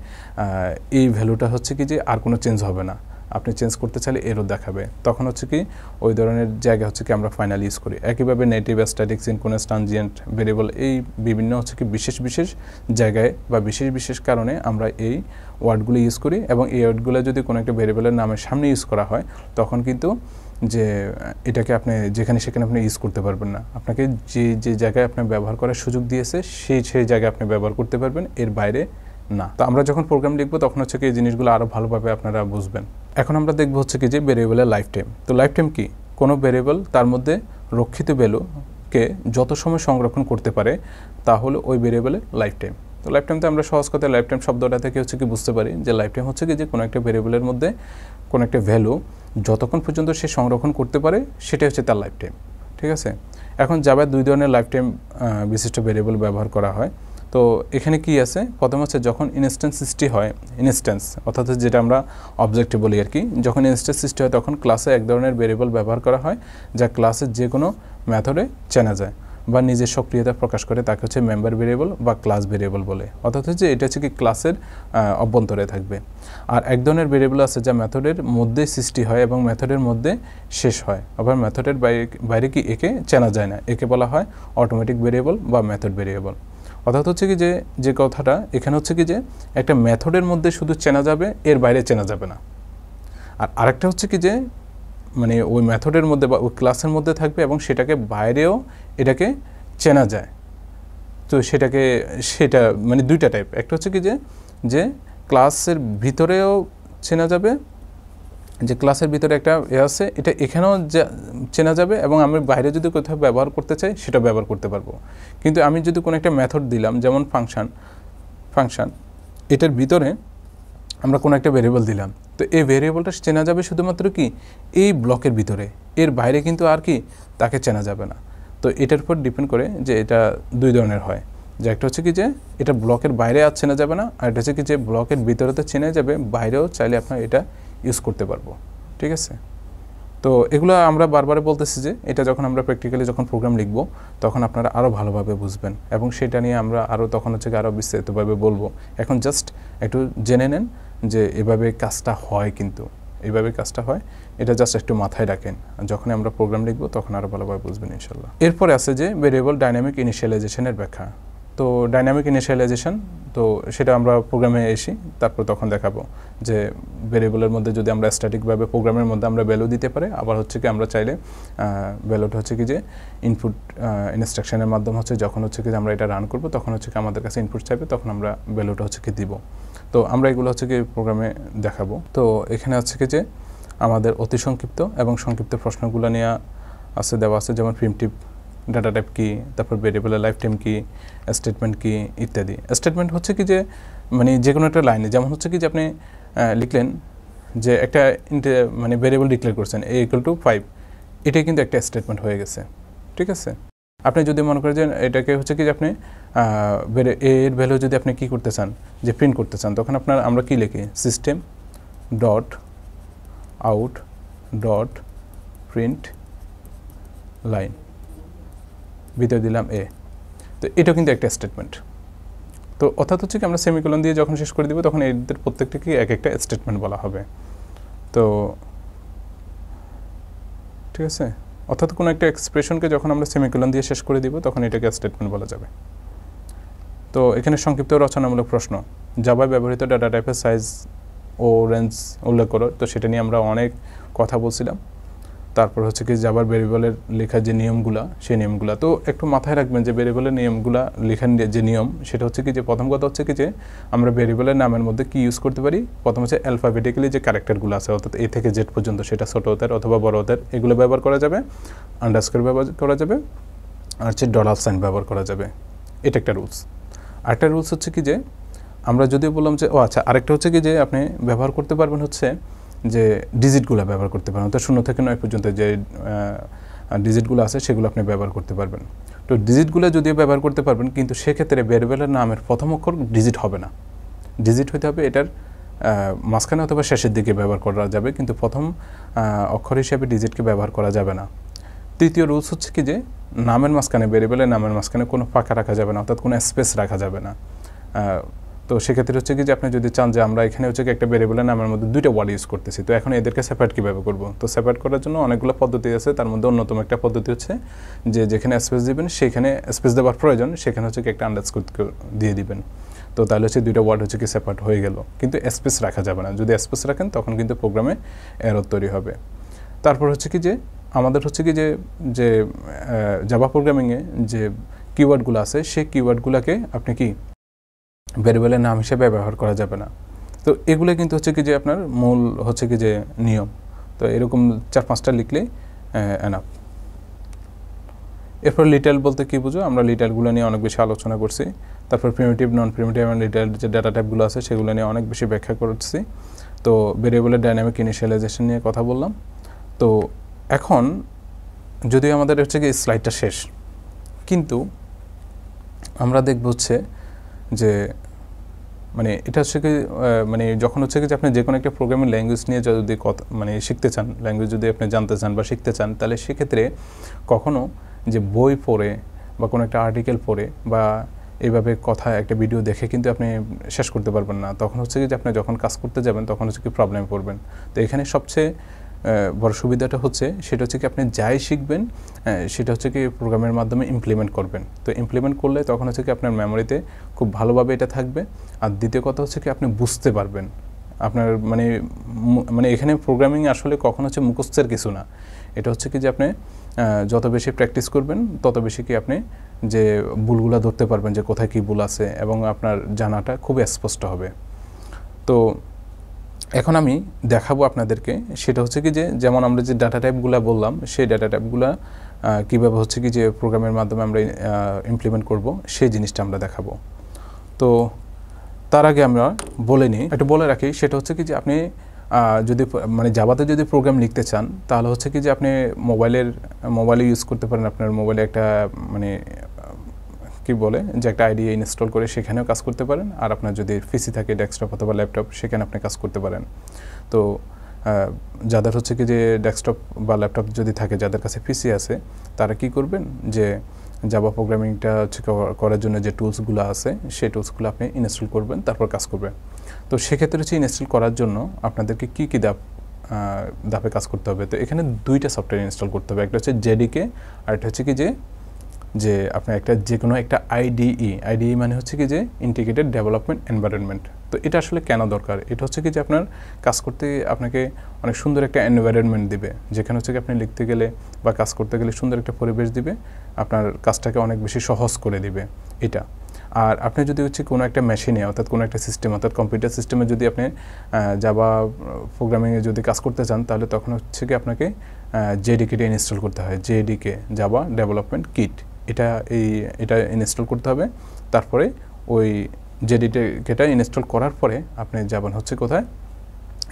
এই ভ্যালুটা হচ্ছে কি যে আর কোনো চেঞ্জ হবে না, আপনি চেঞ্জ করতে চাইলে এরও দেখাবে, তখন হচ্ছে কি ওই ধরনের জায়গা হচ্ছে কি আমরা ফাইনাল ইউজ করি। একইভাবে native, static, synchronous, transient, variable এই বিভিন্ন হচ্ছে কি বিশেষ বিশেষ জায়গায় বা বিশেষ বিশেষ কারণে আমরা এই ওয়ার্ডগুলো ইউজ করি। এবং এই ওয়ার্ডগুলো যদি কোনো একটা ভেরিয়েবলের নামের সামনে ইউজ করা হয় তখন কিন্তু যে এটাকে আপনি যেখানে সেখানে আপনি ইউজ করতে পারবেন না, আপনাকে যে জায়গায় আপনি ব্যবহার করার সুযোগ দিয়েছে সেই জায়গায় আপনি ব্যবহার করতে পারবেন, এর বাইরে না। তো আমরা যখন প্রোগ্রাম লিখবো তখন হচ্ছে কি এই জিনিসগুলো আরও ভালোভাবে আপনারা বুঝবেন। এখন আমরা দেখবো হচ্ছে কি যে ভেরিয়েবলের লাইফ টাইম। তো লাইফ টাইম কি, কোনো ভেরিয়েবল তার মধ্যে রক্ষিত ভ্যালুকে যত সময় সংরক্ষণ করতে পারে তা হলো ওই ভেরিয়েবলের লাইফ টাইম। তো লাইফ টাইমতে আমরা সহজ কথায় লাইফ টাইম শব্দটা থেকে হচ্ছে কি বুঝতে পারি যে লাইফ টাইম হচ্ছে কি যে কোনো একটা ভেরিয়েবলের মধ্যে কোনো একটা ভ্যালু যতক্ষণ পর্যন্ত সে সংরক্ষণ করতে পারে সেটাই হচ্ছে তার লাইফ টাইম, ঠিক আছে। এখন জাভায় দুই ধরনের লাইফ টাইম বিশিষ্ট ভেরিয়েবল ব্যবহার করা হয়। তো এখানে কি আছে, প্রথম হচ্ছে যখন ইনস্ট্যান্স সৃষ্টি হয়, ইনস্ট্যান্স অর্থাৎ যেটা আমরা অবজেক্টে বলি আর কি, যখন ইনস্ট্যান্স সৃষ্টি হয় তখন ক্লাসে এক ধরনের ভেরিয়েবল ব্যবহার করা হয় যা ক্লাসের যে কোনো মেথডে চেনা যায় বা নিজের সক্রিয়তা প্রকাশ করে, তাকে হচ্ছে মেম্বার ভেরিয়েবল বা ক্লাস ভেরিয়েবল বলে। অর্থাৎ হচ্ছে এটা হচ্ছে কি ক্লাসের অভ্যন্তরে থাকবে। আর এক ধরনের ভেরিয়েবল আছে যা মেথডের মধ্যে সৃষ্টি হয় এবং মেথডের মধ্যে শেষ হয়, আবার মেথডের বাইরে কি একে চেনা যায় না, একে বলা হয় অটোমেটিক ভেরিয়েবল বা মেথড ভেরিয়েবল। অর্থাৎ হচ্ছে কি যে কথাটা এখানে হচ্ছে কি যে একটা মেথডের মধ্যে শুধু চেনা যাবে, এর বাইরে চেনা যাবে না। আর আরেকটা হচ্ছে কি যে ওই মেথডের মধ্যে বা ওই ক্লাসের মধ্যে থাকবে এবং সেটাকে বাইরেও এটাকে চেনা যায়। তো সেটা দুইটা টাইপ, একটা হচ্ছে কি যে ক্লাসের ভিতরেও চেনা যাবে, যে ক্লাসের ভিতরে একটা আছে এটা এখানেও চেনা যাবে এবং আমি বাইরে যদি কোথাও ব্যবহার করতে চাই সেটা ব্যবহার করতে পারবো। কিন্তু আমি যদি কোনো একটা মেথড দিলাম যেমন ফাংশন এটার ভিতরে আমরা কোনো একটা ভেরিয়েবল দিলাম, তো এই ভেরিয়েবলটা চেনা যাবে শুধুমাত্র কি এই ব্লকের ভিতরে, এর বাইরে কিন্তু আর কি তাকে চেনা যাবে না। তো এটার উপর ডিপেন্ড করে যে এটা দুই ধরনের হয়, যে একটা হচ্ছে কি যে এটা ব্লকের বাইরে আর চেনা যাবে না, আর এটা হচ্ছে কি যে ব্লকের ভিতরে তো চেনা যাবে, বাইরেও চাইলে আপনার এটা ইউজ করতে পারবো, ঠিক আছে। তো এগুলো আমরা বারবার বলতেছি যে এটা যখন আমরা প্র্যাকটিক্যালি যখন প্রোগ্রাম লিখবো তখন আপনারা আরও ভালোভাবে বুঝবেন এবং সেটা নিয়ে আমরা আরও তখন হচ্ছে আরও বিস্তারিতভাবে বলবো। এখন জাস্ট একটু জেনে নেন যে এভাবে কাজটা হয়, কিন্তু এইভাবে কাজটা হয়, এটা জাস্ট একটু মাথায় রাখেন, যখন আমরা প্রোগ্রাম লিখবো তখন আরও ভালোভাবে বুঝবেন ইনশাল্লাহ। এরপরে আছে যে ভেরিয়েবল ডাইনামিক ইনিশিয়ালাইজেশনের ব্যাখ্যা। তো ডাইনামিক ইনিশিয়ালাইজেশন, তো সেটা আমরা প্রোগ্রামে এসি, তারপর তখন দেখাবো যে ভেরিয়েবলের মধ্যে যদি আমরা স্ট্যাটিকভাবে প্রোগ্রামের মধ্যে আমরা ভ্যালু দিতে পারি, আবার হচ্ছে কি আমরা চাইলে ভ্যালুটা হচ্ছে কি যে ইনপুট ইনস্ট্রাকশনের মাধ্যমে হচ্ছে যখন হচ্ছে কি আমরা এটা রান করব তখন হচ্ছে কি আমাদের কাছে ইনপুট চাইবে, তখন আমরা ভ্যালুটা হচ্ছে কি দিব। তো আমরা এগুলো হচ্ছে কি প্রোগ্রামে দেখাবো। তো এখানে হচ্ছে কি যে আমাদের অতি সংক্ষিপ্ত এবং সংক্ষিপ্ত প্রশ্নগুলো নিয়ে আছে, দেওয়া আছে, যেমন প্রিমিটিভ ডাটা টাইপ কী, তারপর ভেরিয়েবলের লাইফ টাইম কী, স্টেটমেন্ট কী ইত্যাদি। স্টেটমেন্ট হচ্ছে কি যে মানে যে কোনো একটা লাইনে, যেমন হচ্ছে কি যে আপনি লিখলেন যে একটা মানে ভেরিয়েবল ডিক্লেয়ার করছেন a=5, এটাই কিন্তু একটা স্টেটমেন্ট হয়ে গেছে, ঠিক আছে। আপনি যদি মনে করেন যে এটাকে হচ্ছে কি যে আপনি এর ভ্যালু যদি আপনি কী করতে চান, যে প্রিন্ট করতে চান, তখন আমরা কী লিখি, system dot out dot print line, ভিতরে দিলাম এ। তো এটা কিন্তু একটা স্টেটমেন্ট। তো অর্থাৎ হচ্ছে কি আমরা সেমিকোলন দিয়ে যখন শেষ করে দিব তখন এদের প্রত্যেকটাকে এক একটা স্টেটমেন্ট বলা হবে। তো ঠিক আছে, অর্থাৎ কোনো একটা এক্সপ্রেশনকে যখন আমরা সেমিকোলন দিয়ে শেষ করে দিব তখন এটাকে স্টেটমেন্ট বলা যাবে। তো এখানে সংক্ষিপ্ত রচনামূলক প্রশ্ন, জাভায় ব্যবহৃত ডাটা টাইপের সাইজ ও রেঞ্জ উল্লেখ করো। তো সেটা নিয়ে আমরা অনেক কথা বলছিলাম। তারপর হচ্ছে কি জাভার ভেরিয়েবলের লেখার যে নিয়মগুলা, সেই নিয়মগুলা তো একটু মাথায় রাখবেন যে ভেরিয়েবলের নিয়মগুলা লেখার যে নিয়ম, সেটা হচ্ছে কি যে প্রথম কথা হচ্ছে কি যে আমরা ভেরিয়েবলের নামের মধ্যে কি ইউজ করতে পারি, প্রথম হচ্ছে অ্যালফাবেটিক্যালি যে ক্যারেক্টারগুলো আছে, অর্থাৎ এ থেকে জেড পর্যন্ত, সেটা ছোট হাতের অথবা বড় হাতের, এগুলো ব্যবহার করা যাবে, আন্ডারস্কোর ব্যবহার করা যাবে, আর হচ্ছে ডলার সাইন ব্যবহার করা যাবে। এটা একটা রুলস। আরেকটা রুলস হচ্ছে কি যে আমরা যদিও বললাম যে আচ্ছা, আরেকটা হচ্ছে কি যে আপনি ব্যবহার করতে পারবেন হচ্ছে যে ডিজিটগুলো ব্যবহার করতে পারেন, অর্থাৎ 0 থেকে 9 পর্যন্ত যে ডিজিটগুলো আছে সেগুলো আপনি ব্যবহার করতে পারবেন। তো ডিজিটগুলো যদিও ব্যবহার করতে পারবেন, কিন্তু সেক্ষেত্রে ভেরিয়েবলের নামের প্রথম অক্ষর ডিজিট হবে না, ডিজিট হতে হবে এটার মাঝখানে অথবা শেষের দিকে ব্যবহার করা যাবে, কিন্তু প্রথম অক্ষর হিসেবে ডিজিটকে ব্যবহার করা যাবে না। তৃতীয় রুলস হচ্ছে কি যে নামের মাঝখানে, ভেরিয়েবলের নামের মাঝখানে কোনো ফাঁকা রাখা যাবে না, অর্থাৎ কোনো স্পেস রাখা যাবে না। তো সেক্ষেত্রে হচ্ছে কি যে আপনি যদি চান যে আমরা এখানে হচ্ছে কি একটা ভেরিয়েবলের নামের মধ্যে দুইটা ওয়ার্ড ইউজ করতেছি, তো এখন এদেরকে সেপারেট কীভাবে করবো, তো সেপারেট করার জন্য অনেকগুলো পদ্ধতি আছে। তার মধ্যে অন্যতম একটা পদ্ধতি হচ্ছে যে যেখানে স্পেস দিবেন সেখানে স্পেস দেওয়ার প্রয়োজন, সেখানে হচ্ছে কি একটা আন্ডারস্কোর দিয়ে দিবেন। তো তাহলে হচ্ছে দুইটা ওয়ার্ড হচ্ছে কি সেপারেট হয়ে গেল, কিন্তু স্পেস রাখা যাবে না। যদি স্পেস রাখেন তখন কিন্তু প্রোগ্রামে এরর তৈরি হবে। তারপর হচ্ছে কি যে আমাদের হচ্ছে কি যে জাভা প্রোগ্রামিংয়ে যে কিওয়ার্ডগুলো আছে, সেই কিওয়ার্ডগুলোকে আপনি কি ভেরিয়েবলের নাম হিসেবে ব্যবহার করা যাবে না। তো এগুলো কিন্তু হচ্ছে কি যে আপনার মূল হচ্ছে কি যে নিয়ম। তো এরকম 4-5টা লিখলেই এনাফ। এরপর লিটেল বলতে কী বুঝো, আমরা লিটেলগুলো নিয়ে অনেক বেশি আলোচনা করছি। তারপর প্রিমিটিভ, নন প্রিমিটিভ এবং লিটেল যে ডাটা টাইপগুলো আছে সেগুলো নিয়ে অনেক বেশি ব্যাখ্যা করছি। তো ভেরিয়েবলের ডাইনামিক ইনিশিয়ালাইজেশন নিয়ে কথা বললাম। তো এখন যদিও আমাদের হচ্ছে কি স্লাইডটা শেষ, কিন্তু আমরা দেখব হচ্ছে যে মানে এটা হচ্ছে কি মানে যখন হচ্ছে কি যে আপনি যে কোনো একটা প্রোগ্রামিং ল্যাঙ্গুয়েজ নিয়ে যদি মানে শিখতে চান, ল্যাঙ্গুয়েজ যদি আপনি জানতে চান বা শিখতে চান, তাহলে সেক্ষেত্রে কখনও যে বই পড়ে বা কোনো একটা আর্টিকেল পড়ে বা এইভাবে কথা একটা ভিডিও দেখে কিন্তু আপনি শেষ করতে পারবেন না। তখন হচ্ছে কি যে আপনি যখন কাজ করতে যাবেন তখন হচ্ছে কি প্রবলেমে পড়বেন। তো এখানে সবচেয়ে বড় সুবিধাটা হচ্ছে সেটা হচ্ছে কি আপনি যাই শিখবেন সেটা হচ্ছে কি প্রোগ্রামের মাধ্যমে ইমপ্লিমেন্ট করবেন। তো ইমপ্লিমেন্ট করলে তখন হচ্ছে কি আপনার মেমোরিতে খুব ভালোভাবে এটা থাকবে। আর দ্বিতীয় কথা হচ্ছে কি আপনি বুঝতে পারবেন আপনার মানে এখানে প্রোগ্রামিং আসলে কখন হচ্ছে মুখস্থের কিছু না। এটা হচ্ছে কি যে আপনি যত বেশি প্র্যাকটিস করবেন তত বেশি কি আপনি যে ভুলগুলো ধরতে পারবেন যে কোথায় কী ভুল আছে, এবং আপনার জানাটা খুবই স্পষ্ট হবে। তো এখন আমি দেখাবো আপনাদেরকে, সেটা হচ্ছে কি যে যেমন আমরা যে ডাটা টাইপগুলো বললাম, সেই ডাটা টাইপগুলো কীভাবে হচ্ছে কি যে প্রোগ্রামের মাধ্যমে আমরা ইমপ্লিমেন্ট করব সেই জিনিসটা আমরা দেখাবো। তো তার আগে আমরা একটু বলে রাখি, সেটা হচ্ছে কি যে আপনি যদি মানে জাভাতে যদি প্রোগ্রাম লিখতে চান তাহলে হচ্ছে কি যে আপনি মোবাইলে ইউজ করতে পারেন। আপনার মোবাইলে একটা মানে কি বলে যে একটা আইডিয়া ইনস্টল করে সেখানেও কাজ করতে পারেন। আর আপনার যদি পিসি থাকে, ডেস্কটপ অথবা ল্যাপটপ, সেখানে আপনি কাজ করতে পারেন। তো যাদের হচ্ছে কি যে ডেস্কটপ বা ল্যাপটপ যদি থাকে, যাদের কাছে পিসি আছে, তারা কি করবেন যে জাভা প্রোগ্রামিংটা হচ্ছে করার জন্য যে টুলসগুলো আছে সেই টুলসগুলো আপনি ইনস্টল করবেন, তারপর কাজ করবেন। তো সেক্ষেত্রে হচ্ছে ইনস্টল করার জন্য আপনাদেরকে কী কী ধাপে কাজ করতে হবে। তো এখানে দুইটা সফটওয়্যার ইনস্টল করতে হবে, একটা হচ্ছে জেডিকে আর একটা হচ্ছে কি যে যে আপনার একটা যে কোনো একটা আইডিই মানে হচ্ছে কি যে ইন্টিগ্রেটেড ডেভেলপমেন্ট এনভায়রনমেন্ট। তো এটা আসলে কেন দরকার? এটা হচ্ছে কি যে আপনার কাজ করতে আপনাকে অনেক সুন্দর একটা এনভায়রনমেন্ট দিবে, যেখানে হচ্ছে কি আপনি লিখতে গেলে বা কাজ করতে গেলে সুন্দর একটা পরিবেশ দিবে, আপনার কাজটাকে অনেক বেশি সহজ করে দিবে এটা। আর আপনি যদি হচ্ছে কোনো একটা মেশিনে অর্থাৎ কোনো একটা সিস্টেম অর্থাৎ কম্পিউটার সিস্টেমে যদি আপনি জাভা প্রোগ্রামিংয়ে যদি কাজ করতে চান, তাহলে তখন হচ্ছে কি আপনাকে জেডিকেটা ইনস্টল করতে হয়। জেডিকে, জাভা ডেভেলপমেন্ট কিট, এটা ইনস্টল করতে হবে। তারপরে ওই জেডিকেটা ইনস্টল করার পরে আপনি যাবেন হচ্ছে কোথায়,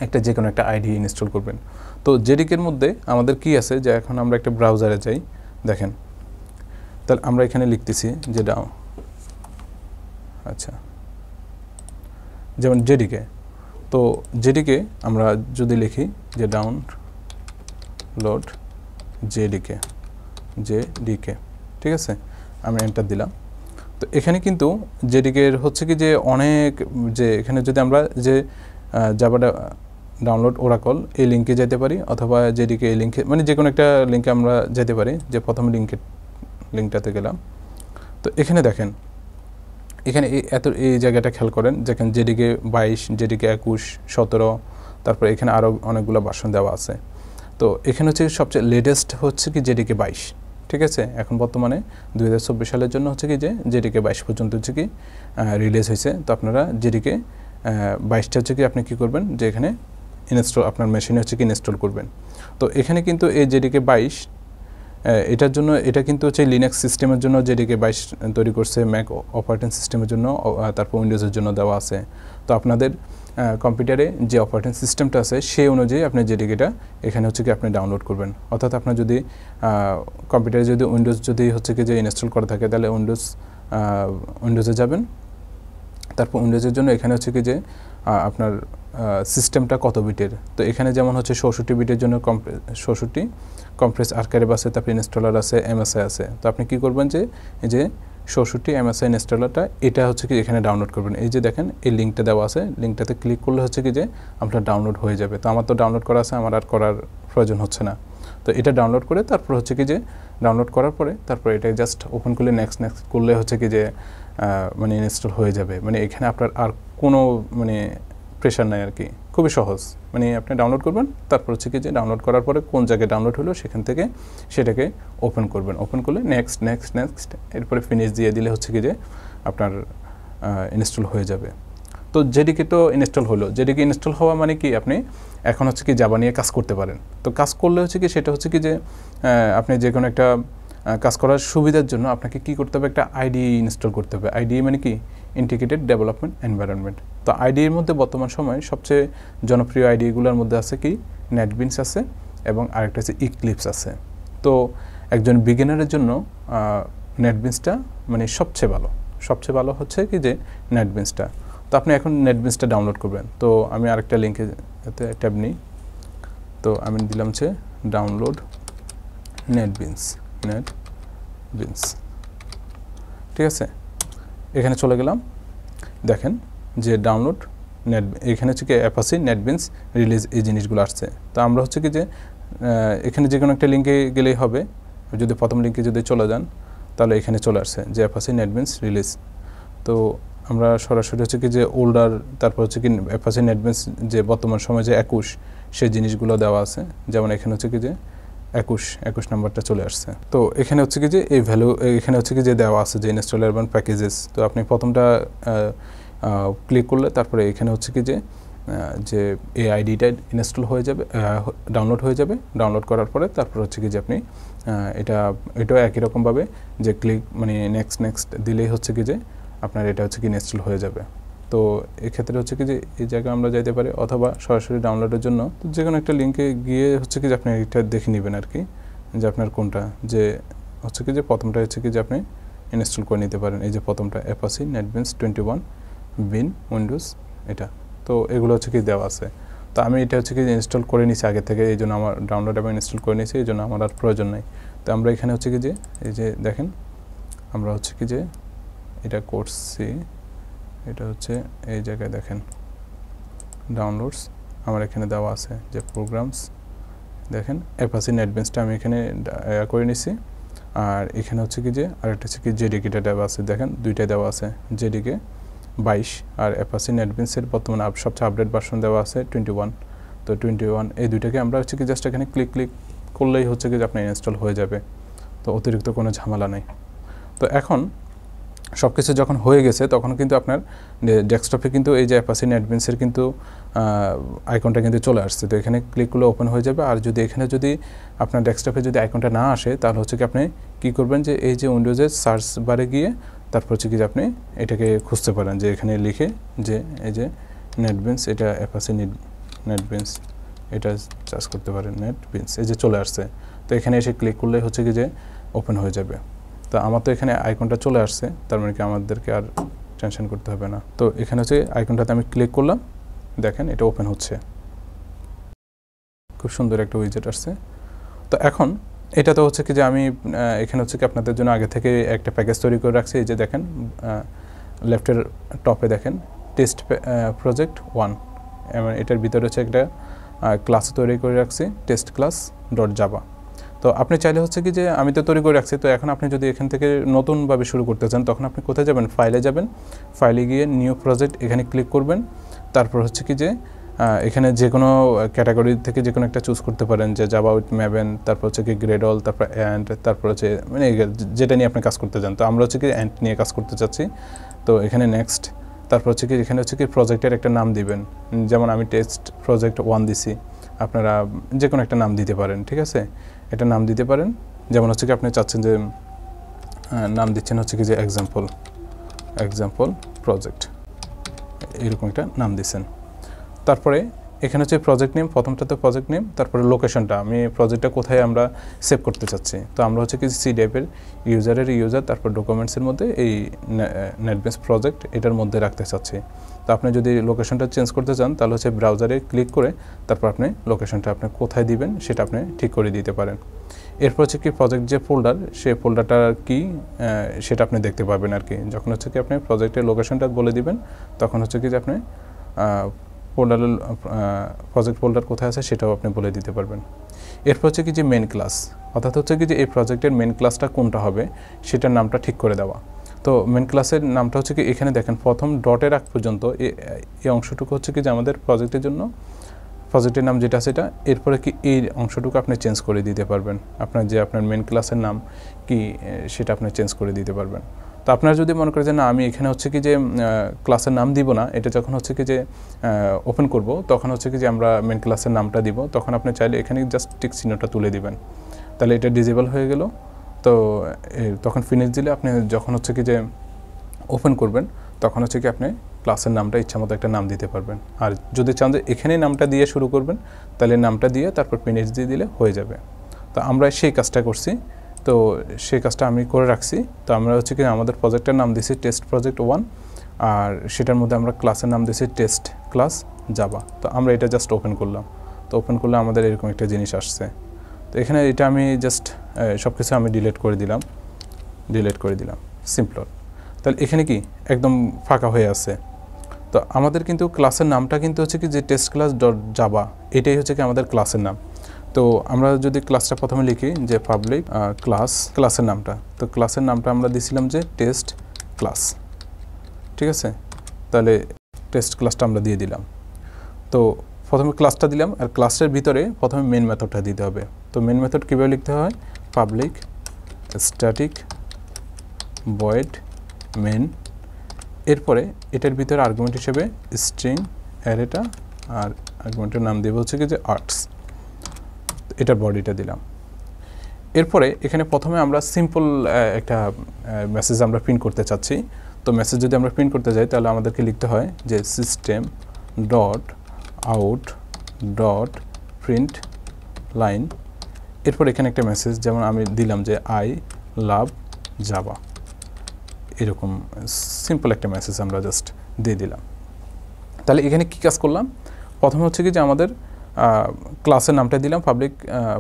একটা যে কোনো একটা আইডি ইনস্টল করবেন। তো জেডিকের মধ্যে আমাদের কি আছে, যে এখন আমরা একটা ব্রাউজারে যাই, দেখেন তাহলে আমরা এখানে লিখতেছি যে আচ্ছা যেমন জেডিকে। তো জেডিকে আমরা যদি লিখি যে ডাউনলোড জেডিকে, ঠিক আছে, আমি এন্টার দিলাম। তো এখানে কিন্তু জেডিকের হচ্ছে কি যে অনেক, যে এখানে যদি আমরা যে জাভা ডাউনলোড ওরাকল এই লিঙ্কে যেতে পারি, অথবা জেডিকে এই লিঙ্কে, মানে যে কোনো একটা লিঙ্কে আমরা যেতে পারি। যে প্রথম লিঙ্কটাতে গেলাম, তো এখানে দেখেন, এখানে এই জায়গাটা খেয়াল করেন, যেখানে জেডিকে 22, জেডিকে 21, 17, তারপরে এখানে আরও অনেকগুলো ভার্সন দেওয়া আছে। তো এখানে হচ্ছে সবচেয়ে লেটেস্ট হচ্ছে কি জেডিকে 22, ঠিক আছে। এখন বর্তমানে 2024 সালের জন্য হচ্ছে কি যে জেডিকে 22 পর্যন্ত হচ্ছে কি রিলিজ হয়েছে। তো আপনারা জেডিকে 22টা হচ্ছে কি আপনি কী করবেন, যে এখানে ইনস্টল আপনার মেশিনে হচ্ছে কি ইনস্টল করবেন। তো এখানে কিন্তু এই জেডিকে 22 এটার জন্য, এটা কিন্তু হচ্ছে লিনাক্স সিস্টেমের জন্য জেডিকে 22 তৈরি করছে, ম্যাক অপারেটিং সিস্টেমের জন্য, তারপর উইন্ডোজের জন্য দেওয়া আছে। তো আপনাদের কম্পিউটারে যে অপারেটিং সিস্টেমটা আছে সেই অনুযায়ী আপনি জেডিকেটা এখানে হচ্ছে কি আপনি ডাউনলোড করবেন। অর্থাৎ আপনার যদি কম্পিউটারে যদি উইন্ডোজ যদি হচ্ছে কি যে ইনস্টল করা থাকে, তাহলে উইন্ডোজে যাবেন। তারপর উইন্ডোজের জন্য এখানে হচ্ছে কি যে আপনার সিস্টেমটা কত বিটের। তো এখানে যেমন হচ্ছে 64 বিটের জন্য 64 কম্প্রেস আর্কাইভ আছে, তারপর ইনস্টলার আছে, এমএসআই আছে। তো আপনি কি করবেন, যে এই যে 64 এমএসআই ইনস্টলারটা, এটা হচ্ছে কি এখানে ডাউনলোড করবেন। এই যে দেখেন এই লিঙ্কটা দেওয়া আছে, লিঙ্কটাতে ক্লিক করলে হচ্ছে কি যে আপনার ডাউনলোড হয়ে যাবে। তো আমার তো ডাউনলোড করা আছে, আমার আর করার প্রয়োজন হচ্ছে না। তো এটা ডাউনলোড করে তারপর হচ্ছে কি যে ডাউনলোড করার পরে তারপর এটা জাস্ট ওপেন করলে নেক্সট করলে হচ্ছে কি যে মানে ইনস্টল হয়ে যাবে। মানে এখানে আপনার আর কোনো মানে প্রেশার নাই আর কি, খুবই সহজ। মানে আপনি ডাউনলোড করবেন, তারপর হচ্ছে কি যে ডাউনলোড করার পরে কোন জায়গায় ডাউনলোড হলো সেখান থেকে সেটাকে ওপেন করবেন। ওপেন করলে নেক্সট এরপরে ফিনিশ দিয়ে দিলে হচ্ছে কি যে আপনার ইনস্টল হয়ে যাবে। তো জেডিকে তো ইনস্টল হলো, জেডিকে ইনস্টল হওয়া মানে কি আপনি এখন হচ্ছে কি জাভা নিয়ে কাজ করতে পারেন। তো কাজ করলে হচ্ছে কি সেটা হচ্ছে কি যে আপনি যে কোনো একটা কাজ করার সুবিধার জন্য আপনাকে কি করতে হবে, একটা আইডি ইনস্টল করতে হবে। আইডি মানে কি, ইন্টিগ্রেটেড ডেভেলপমেন্ট এনভায়রনমেন্ট। তো আইডির মধ্যে বর্তমান সময়ে সবচেয়ে জনপ্রিয় আইডিগুলোর মধ্যে আছে কি, নেটবিনস আছে এবং আরেকটা আছে ইক্লিপস আছে। তো একজন বিগিনারের জন্য নেটবিনসটা মানে সবচেয়ে ভালো হচ্ছে কি যে নেটবিনসটা। তো আপনি এখন নেটবিনসটা ডাউনলোড করবেন। তো আমি আরেকটা লিঙ্কে ট্যাব নিই। তো আমি দিলাম হচ্ছে ডাউনলোড নেটবিনস, ঠিক আছে। এখানে চলে গেলাম, দেখেন যে ডাউনলোড এখানে হচ্ছে কি অ্যাপাচি নেটবিনস রিলিজ, এই জিনিসগুলো আসছে। তো আমরা হচ্ছে কি যে এখানে যে কোনো একটা লিঙ্কে গেলেই হবে। যদি প্রথম লিঙ্কে যদি চলে যান, তাহলে এখানে চলে আসছে যে অ্যাপাচি নেটবিনস রিলিজ। তো আমরা সরাসরি হচ্ছে কি যে ওল্ডার, তারপর হচ্ছে কি অ্যাপাচি নেটবিনস যে বর্তমান সময় যে 21, সেই জিনিসগুলো দেওয়া আছে। যেমন এখানে হচ্ছে কি যে 21 নাম্বারটা চলে আসছে। তো এখানে হচ্ছে কি যে এই ভ্যালু, এখানে হচ্ছে কি যে দেওয়া আছে যে ইনস্টলার এবং প্যাকেজেস। তো আপনি প্রথমটা ক্লিক করলে তারপরে এখানে হচ্ছে কি যে এই আইডিটা ইনস্টল হয়ে যাবে, ডাউনলোড হয়ে যাবে। ডাউনলোড করার পরে তারপর হচ্ছে কি যে আপনি এটাও একই রকমভাবে যে ক্লিক মানে নেক্সট দিলেই হচ্ছে কি যে আপনার এটা হচ্ছে কি ইনস্টল হয়ে যাবে। তো এক্ষেত্রে হচ্ছে কি যে এই জায়গায় আমরা যাইতে পারি, অথবা সরাসরি ডাউনলোডের জন্য যে কোনো একটা লিঙ্কে গিয়ে হচ্ছে কি যে আপনি এটা দেখে নেবেন আর কি, যে আপনার কোনটা, যে হচ্ছে কি যে প্রথমটা হচ্ছে কি যে আপনি ইনস্টল করে নিতে পারেন। এই যে প্রথমটা অ্যাপাচি নেটবিনস 21 বিন উইন্ডোজ, এটা। তো এগুলো হচ্ছে কি দেওয়া আছে। তো আমি এটা হচ্ছে কি ইনস্টল করে নিয়েছি আগে থেকে, এই জন্য আমার ডাউনলোড এবং ইনস্টল করে নিয়েছি, এই জন্য আমার আর প্রয়োজন নেই। তো আমরা এখানে হচ্ছে কি যে এই যে দেখেন আমরা হচ্ছে কি যে এটা করছি, এটা হচ্ছে এই জায়গায় দেখেন ডাউনলোডস আমার এখানে দেওয়া আছে যে প্রোগ্রামস, দেখেন অ্যাপাচি নেটবিনসটা আমি এখানে করে নিছি। আর এখানে হচ্ছে কি যে আরেকটা হচ্ছে কি জেডিকেটা দেওয়া আছে, দেখেন দুইটাই দেওয়া আছে, জেডিকে 22 আর অ্যাপাচি নেটবিনসের বর্তমানে সবচেয়ে আপডেট ভার্সন দেওয়া আছে 21। তো 21 এই দুইটাকে আমরা হচ্ছে কি জাস্ট এখানে ক্লিক করলেই হচ্ছে কি যে আপনার ইনস্টল হয়ে যাবে, তো অতিরিক্ত কোনো ঝামেলা নেই। তো এখন সব কিছু যখন হয়ে গেছে তখন কিন্তু আপনার ডেস্কটপে কিন্তু এই যে অ্যাপাচি নেটবিনসের কিন্তু আইকনটা কিন্তু চলে আসছে। তো এখানে ক্লিক করলে ওপেন হয়ে যাবে। আর যদি এখানে যদি আপনার ডেস্কটপে যদি আইকনটা না আসে তাহলে হচ্ছে কি আপনি কী করবেন, যে এই যে উইন্ডোজের সার্চ বারে গিয়ে তারপর হচ্ছে কি যে আপনি এটাকে খুঁজতে পারেন, যে এখানে লিখে যে এই যে নেটবিনস, এটা অ্যাপাচি নেটবিনস, এটা সার্চ করতে পারেন নেটবিনস, এই যে চলে আসছে। তো এখানে এসে ক্লিক করলে হচ্ছে কি যে ওপেন হয়ে যাবে। তো আমার তো এখানে আইকনটা চলে আসছে, তার মানে কি আমাদেরকে আর টেনশন করতে হবে না। তো এখানে হচ্ছে আইকনটাতে আমি ক্লিক করলাম, দেখেন এটা ওপেন হচ্ছে, খুব সুন্দর একটা উইজেট আসছে। তো এখন এটা তো হচ্ছে কি যে আমি এখানে হচ্ছে কি আপনাদের জন্য আগে থেকে একটা প্যাকেজ তৈরি করে রাখছি। এই যে দেখেন লেফটের টপে দেখেন টেস্ট প্রজেক্ট 1, এবং এটার ভিতরে হচ্ছে একটা ক্লাস তৈরি করে রাখছি, টেস্ট ক্লাস ডট জাভা। তো আপনি চাইলে হচ্ছে কি যে আমি তো তৈরি করে রাখছি, তো এখন আপনি যদি এখান থেকে নতুনভাবে শুরু করতে চান তখন আপনি কোথায় যাবেন, ফাইলে যাবেন, ফাইলে গিয়ে নিউ প্রজেক্ট এখানে ক্লিক করবেন। তারপর হচ্ছে কি যে এখানে যে কোনো ক্যাটাগরি থেকে যে কোনো একটা চুজ করতে পারেন, যে জাভা উইথ ম্যাভেন, তারপর হচ্ছে কি গ্রেডল, তারপর অ্যান্ড, তারপর হচ্ছে মানে যেটা নিয়ে আপনি কাজ করতে চান। তো আমরা হচ্ছে কি অ্যান্ড নিয়ে কাজ করতে চাচ্ছি, তো এখানে নেক্সট। তারপর হচ্ছে কি এখানে হচ্ছে কি প্রজেক্টের একটা নাম দিবেন, যেমন আমি টেস্ট প্রজেক্ট 1 দিছি, আপনারা যে কোনো একটা নাম দিতে পারেন, ঠিক আছে, এটা নাম দিতে পারেন। যেমন হচ্ছে কি আপনি চাচ্ছেন যে নাম দিচ্ছেন হচ্ছে কি যে এক্সাম্পল প্রজেক্ট, এরকম একটা নাম দিচ্ছেন। তারপরে এখানে হচ্ছে প্রজেক্ট নেম, প্রথমটাতে প্রজেক্ট নেম, তারপরে লোকেশনটা, আমি প্রজেক্টটা কোথায় আমরা সেভ করতে চাচ্ছি। তো আমরা হচ্ছে কি সি ড্রাইভের ইউজার, তারপর ডকুমেন্টসের মধ্যে এই নেটবিনস প্রজেক্ট এটার মধ্যে রাখতে চাচ্ছি। তো আপনি যদি লোকেশনটা চেঞ্জ করতে চান তাহলে হচ্ছে ব্রাউজারে ক্লিক করে তারপর আপনি লোকেশনটা আপনি কোথায় দিবেন সেটা আপনি ঠিক করে দিতে পারেন। এরপর হচ্ছে কি প্রজেক্ট যে ফোল্ডার, সেই ফোল্ডারটা কি সেটা আপনি দেখতে পাবেন আর কি। যখন হচ্ছে কি আপনি প্রজেক্টের লোকেশনটা বলে দিবেন তখন হচ্ছে কি যে আপনি ফোল্ডারের প্রজেক্ট ফোল্ডার কোথায় আছে সেটাও আপনি বলে দিতে পারবেন। এরপর হচ্ছে কি যে মেন ক্লাস, অর্থাৎ হচ্ছে কি যে এই প্রজেক্টের মেন ক্লাসটা কোনটা হবে সেটার নামটা ঠিক করে দেওয়া। তো মেন ক্লাসের নামটা হচ্ছে কি এখানে দেখেন প্রথম ডটের আগ পর্যন্ত এই অংশটুকু হচ্ছে কি যে আমাদের প্রজেক্টের জন্য প্রজেক্টের নাম যেটা সেটা, এরপরে কি এই অংশটুকু আপনি চেঞ্জ করে দিতে পারবেন, আপনার যে আপনার মেন ক্লাসের নাম কি সেটা আপনি চেঞ্জ করে দিতে পারবেন। তো আপনারা যদি মনে করেন যে না আমি এখানে হচ্ছে কি যে ক্লাসের নাম দিব না, এটা যখন হচ্ছে কি যে ওপেন করব তখন হচ্ছে কি যে আমরা মেন ক্লাসের নামটা দিব, তখন আপনি চাইলে এখানে জাস্ট টিক চিহ্নটা তুলে দিবেন, তাহলে এটা ডিজেবল হয়ে গেল। তো তখন ফিনিশ দিলে আপনি যখন হচ্ছে কি যে ওপেন করবেন তখন হচ্ছে কি আপনি ক্লাসের নামটা ইচ্ছামতো একটা নাম দিতে পারবেন। আর যদি চান যে এখানেই নামটা দিয়ে শুরু করবেন তাহলে নামটা দিয়ে তারপর ফিনিশ দিয়ে দিলে হয়ে যাবে। তো আমরা সেই কাজটা করছি, তো সেই কাজটা আমি করে রাখছি। তো আমরা হচ্ছে কি আমাদের প্রজেক্টের নাম দিয়েছি টেস্ট প্রজেক্ট 1, আর সেটার মধ্যে আমরা ক্লাসের নাম দিয়েছি টেস্ট ক্লাস জাভা। তো আমরা এটা জাস্ট ওপেন করলাম, তো ওপেন করলে আমাদের এরকম একটা জিনিস আসছে। তো এখানে এটা আমি জাস্ট সব কিছু আমি ডিলিট করে দিলাম সিম্পল। তাহলে এখানে কি একদম ফাঁকা হয়ে আছে। তো আমাদের কিন্তু ক্লাসের নামটা কিন্তু হচ্ছে কি যে টেস্ট ক্লাস ডট জাভা, এটাই হচ্ছে কি আমাদের ক্লাসের নাম। তো আমরা যদি ক্লাসটা প্রথমে লিখি যে পাবলিক ক্লাসের নামটা, তো ক্লাসের নামটা আমরা দিছিলাম যে টেস্ট ক্লাস, ঠিক আছে। তাহলে টেস্ট ক্লাসটা আমরা দিয়ে দিলাম। তো প্রথমে ক্লাসটা দিলাম, আর ক্লাসের ভিতরে প্রথমে মেন মেথডটা দিতে হবে। তো মেন মেথড কীভাবে লিখতে হয়, পাবলিক স্ট্যাটিক ভয়েড মেন, এরপরে এটার ভিতরে আর্গুমেন্ট হিসেবে স্ট্রিং অ্যারেটা, আর আর্গুমেন্টের নাম দেবো হচ্ছে কি যে আর্টস, এটার বডিটা দিলাম। এরপরে এখানে প্রথমে আমরা সিম্পল একটা মেসেজ আমরা প্রিন্ট করতে চাচ্ছি। তো মেসেজ যদি আমরা প্রিন্ট করতে যাই তাহলে আমাদেরকে লিখতে হয় যে system dot out dot print line, এরপর এখানে একটা মেসেজ যেমন আমি দিলাম যে আই লাভ জাভা, এরকম সিম্পল একটা মেসেজ আমরা জাস্ট দিয়ে দিলাম। তাহলে এখানে কী কাজ করলাম, প্রথমে হচ্ছে কি যে আমাদের ক্লাসের নামটা দিলাম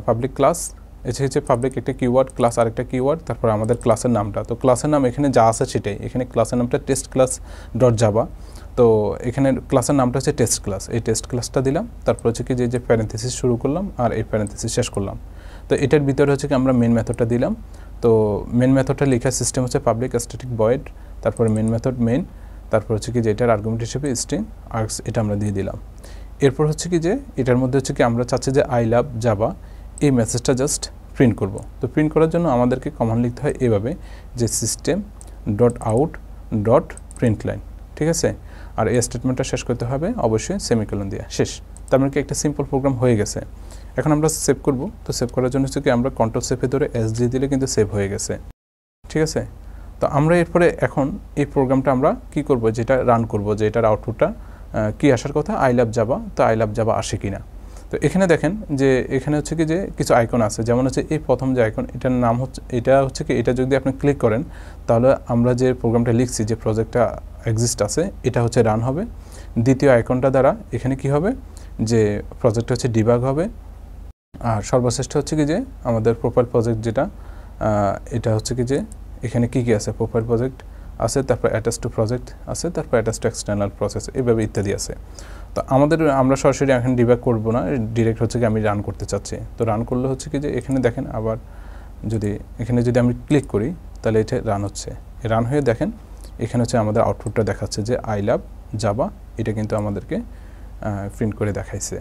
পাবলিক ক্লাস, এসে হচ্ছে পাবলিক একটা কিওয়ার্ড, ক্লাস আরেকটা কিওয়ার্ড, তারপর আমাদের ক্লাসের নামটা। তো ক্লাসের নাম এখানে যা আছে সেটাই, এখানে ক্লাসের নামটা টেস্ট ক্লাস ডট জাভা। তো এখানে ক্লাসের নামটা হচ্ছে টেস্ট ক্লাস, এই টেস্ট ক্লাসটা দিলাম। তারপর হচ্ছে কি যে প্যারেন্থেসিস শুরু করলাম আর এই প্যারেন্থেসিস শেষ করলাম। তো এটার ভিতরে হচ্ছে কি আমরা মেন মেথডটা দিলাম। তো তো মেন মেথডটা লেখার সিস্টেম হচ্ছে পাবলিক স্ট্যাটিক ভয়েড, তারপরে মেন মেথড মেইন, তারপর হচ্ছে কি যে এটার আর্গুমেন্ট হিসেবে স্ট্রিং আর্গস এটা আমরা দিয়ে দিলাম। এরপর হচ্ছে কি যে এটার মধ্যে হচ্ছে কি আমরা চাচ্ছি যে আই লাভ জাভা এই মেসেজটা জাস্ট প্রিন্ট করব। তো প্রিন্ট করার জন্য আমাদেরকে কমান্ড লিখতে হয় এভাবে যে system dot out dot print line, ঠিক আছে। আর এই স্টেটমেন্টটা শেষ করতে হবে অবশ্যই সেমিকোলন দিয়ে, শেষ। তার মানে কি একটা সিম্পল প্রোগ্রাম হয়ে গেছে। এখন আমরা সেভ করব। তো সেভ করার জন্য হচ্ছে কি আমরা কন্ট্রোল সেভে ধরে এস দিয়ে দিলে কিন্তু সেভ হয়ে গেছে, ঠিক আছে। তো আমরা এরপরে এখন এই প্রোগ্রামটা আমরা কি করব, যেটা রান করব, যে এটার আউটপুটটা কি আসার কথা আই লাভ জাভা, তো আই লাভ জাভা আসে কিনা। তো এখানে দেখেন যে এখানে হচ্ছে কি যে কিছু আইকন আছে, যেমন হচ্ছে এই প্রথম যে আইকন এটার নাম হচ্ছে, এটা হচ্ছে কি এটা যদি আপনি ক্লিক করেন তাহলে আমরা যে প্রোগ্রামটা লিখছি যে প্রজেক্টটা এক্সিস্ট আছে এটা হচ্ছে রান হবে। দ্বিতীয় আইকনটা দ্বারা এখানে কি হবে যে প্রজেক্টটা হচ্ছে ডিবাগ হবে। আর সর্বশ্রেষ্ঠ হচ্ছে কি যে আমাদের প্রোফাইল প্রজেক্ট যেটা এটা হচ্ছে কি যে এখানে কি কি আছে, প্রোফাইল প্রজেক্ট আছে, তারপর অ্যাটাচ টু প্রজেক্ট আছে, তারপর অ্যাটাচ টু এক্সটার্নাল প্রসেস, এইভাবে ইত্যাদি আছে। তো আমরা সরাসরি এখন ডিবাগ করব না, ডিরেক্ট হচ্ছে কি আমি রান করতে চাচ্ছি। তো রান করলে হচ্ছে কি যে এখানে দেখেন আবার এখানে যদি আমি ক্লিক করি তাহলে এটা রান হচ্ছে। রান হয়ে দেখেন এখানে হচ্ছে আমাদের আউটপুটটা দেখাচ্ছে যে আই লাভ জাভা, এটা কিন্তু আমাদেরকে প্রিন্ট করে দেখাইছে।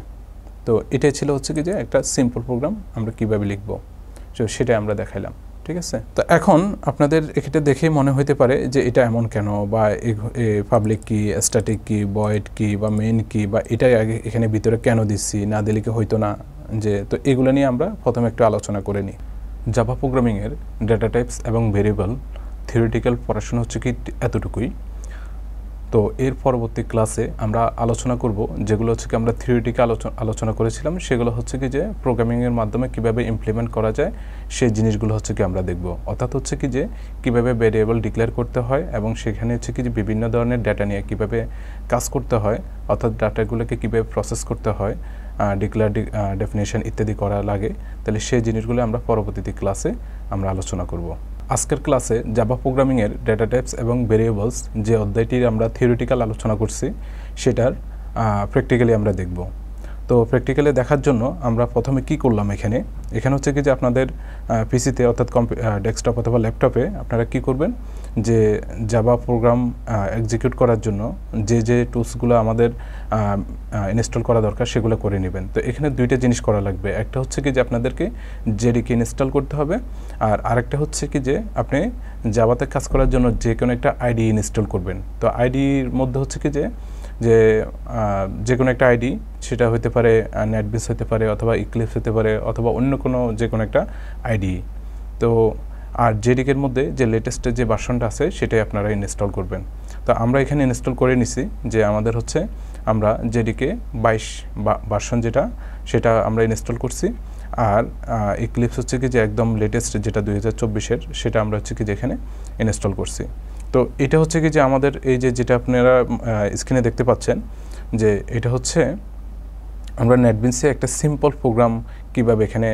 তো এটাই ছিল হচ্ছে কি যে একটা সিম্পল প্রোগ্রাম আমরা কীভাবে লিখব, তো সেটাই আমরা দেখাইলাম, ঠিক আছে। তো এখন আপনাদের এটা দেখেই মনে হতে পারে যে এটা এমন কেন, বা পাবলিক কি, স্ট্যাটিক কি, ভয়েড কি, বা মেইন কি, বা এটাই আগে এখানে ভিতরে কেন দিচ্ছি, না দিলে কি হইতো না যে। তো এগুলো নিয়ে আমরা প্রথমে একটু আলোচনা করে নিই। জাভা প্রোগ্রামিংয়ের ডেটা টাইপস এবং ভেরিয়েবল থিওরিটিক্যাল পড়াশোনা হচ্ছে কি এতটুকুই। তো এর পরবর্তী ক্লাসে আমরা আলোচনা করব যেগুলো হচ্ছে কি আমরা থিওরিটিক্যাল আলোচনা করেছিলাম, সেগুলো হচ্ছে কি যে প্রোগ্রামিংয়ের মাধ্যমে কিভাবে ইমপ্লিমেন্ট করা যায় সেই জিনিসগুলো হচ্ছে কি আমরা দেখব। অর্থাৎ হচ্ছে কি যে কীভাবে ভেরিয়েবল ডিক্লেয়ার করতে হয় এবং সেখানে হচ্ছে কি যে বিভিন্ন ধরনের ডাটা নিয়ে কীভাবে কাজ করতে হয়, অর্থাৎ ডাটাগুলোকে কীভাবে প্রসেস করতে হয়, ডিক্লেয়ার ডেফিনেশন ইত্যাদি করা লাগে। তাহলে সেই জিনিসগুলো আমরা পরবর্তী ক্লাসে আমরা আলোচনা করব। আজকের ক্লাসে জাভা প্রোগ্রামিংয়ের ডেটা টাইপস এবং ভেরিয়েবলস যে অধ্যায়টির আমরা থিওরিটিক্যাল আলোচনা করছি সেটার প্র্যাকটিক্যালি আমরা দেখব। তো প্র্যাকটিক্যালি দেখার জন্য আমরা প্রথমে কি করলাম, এখানে হচ্ছে কি যে আপনাদের পিসিতে অর্থাৎ ডেস্কটপ অথবা ল্যাপটপে আপনারা কি করবেন যে জাভা প্রোগ্রাম এক্সিকিউট করার জন্য যে টুলসগুলো আমাদের ইনস্টল করা দরকার সেগুলো করে নেবেন। তো এখানে দুইটা জিনিস করা লাগবে, একটা হচ্ছে কি যে আপনাদেরকে জেডিকে ইনস্টল করতে হবে, আর আরেকটা হচ্ছে কি যে আপনি জাভাতে কাজ করার জন্য যে কোনো একটা আইডি ইনস্টল করবেন। তো আইডির মধ্যে হচ্ছে কি যে কোনো একটা আইডি, সেটা হতে পারে নেটবিস হতে পারে, অথবা ইক্লিপস হতে পারে, অথবা অন্য কোনো যে কোনো একটা আইডি। তো আর জেডিকের মধ্যে যে লেটেস্টের যে ভার্সনটা আছে সেটাই আপনারা ইনস্টল করবেন। তো আমরা এখানে ইনস্টল করে নিছি যে আমাদের হচ্ছে আমরা জেডিকে 22 ভার্সন সেটা আমরা ইনস্টল করছি। আর ইক্লিপস হচ্ছে কি যে একদম লেটেস্ট যেটা 2024-এর সেটা আমরা হচ্ছে কি যে এখানে ইনস্টল করছি। তো এটা হচ্ছে কি যে আমাদের এই যেটা আপনারা স্ক্রিনে দেখতে পাচ্ছেন যে এটা হচ্ছে আমরা নেটবিনসে একটা সিম্পল প্রোগ্রাম কিভাবে এখানে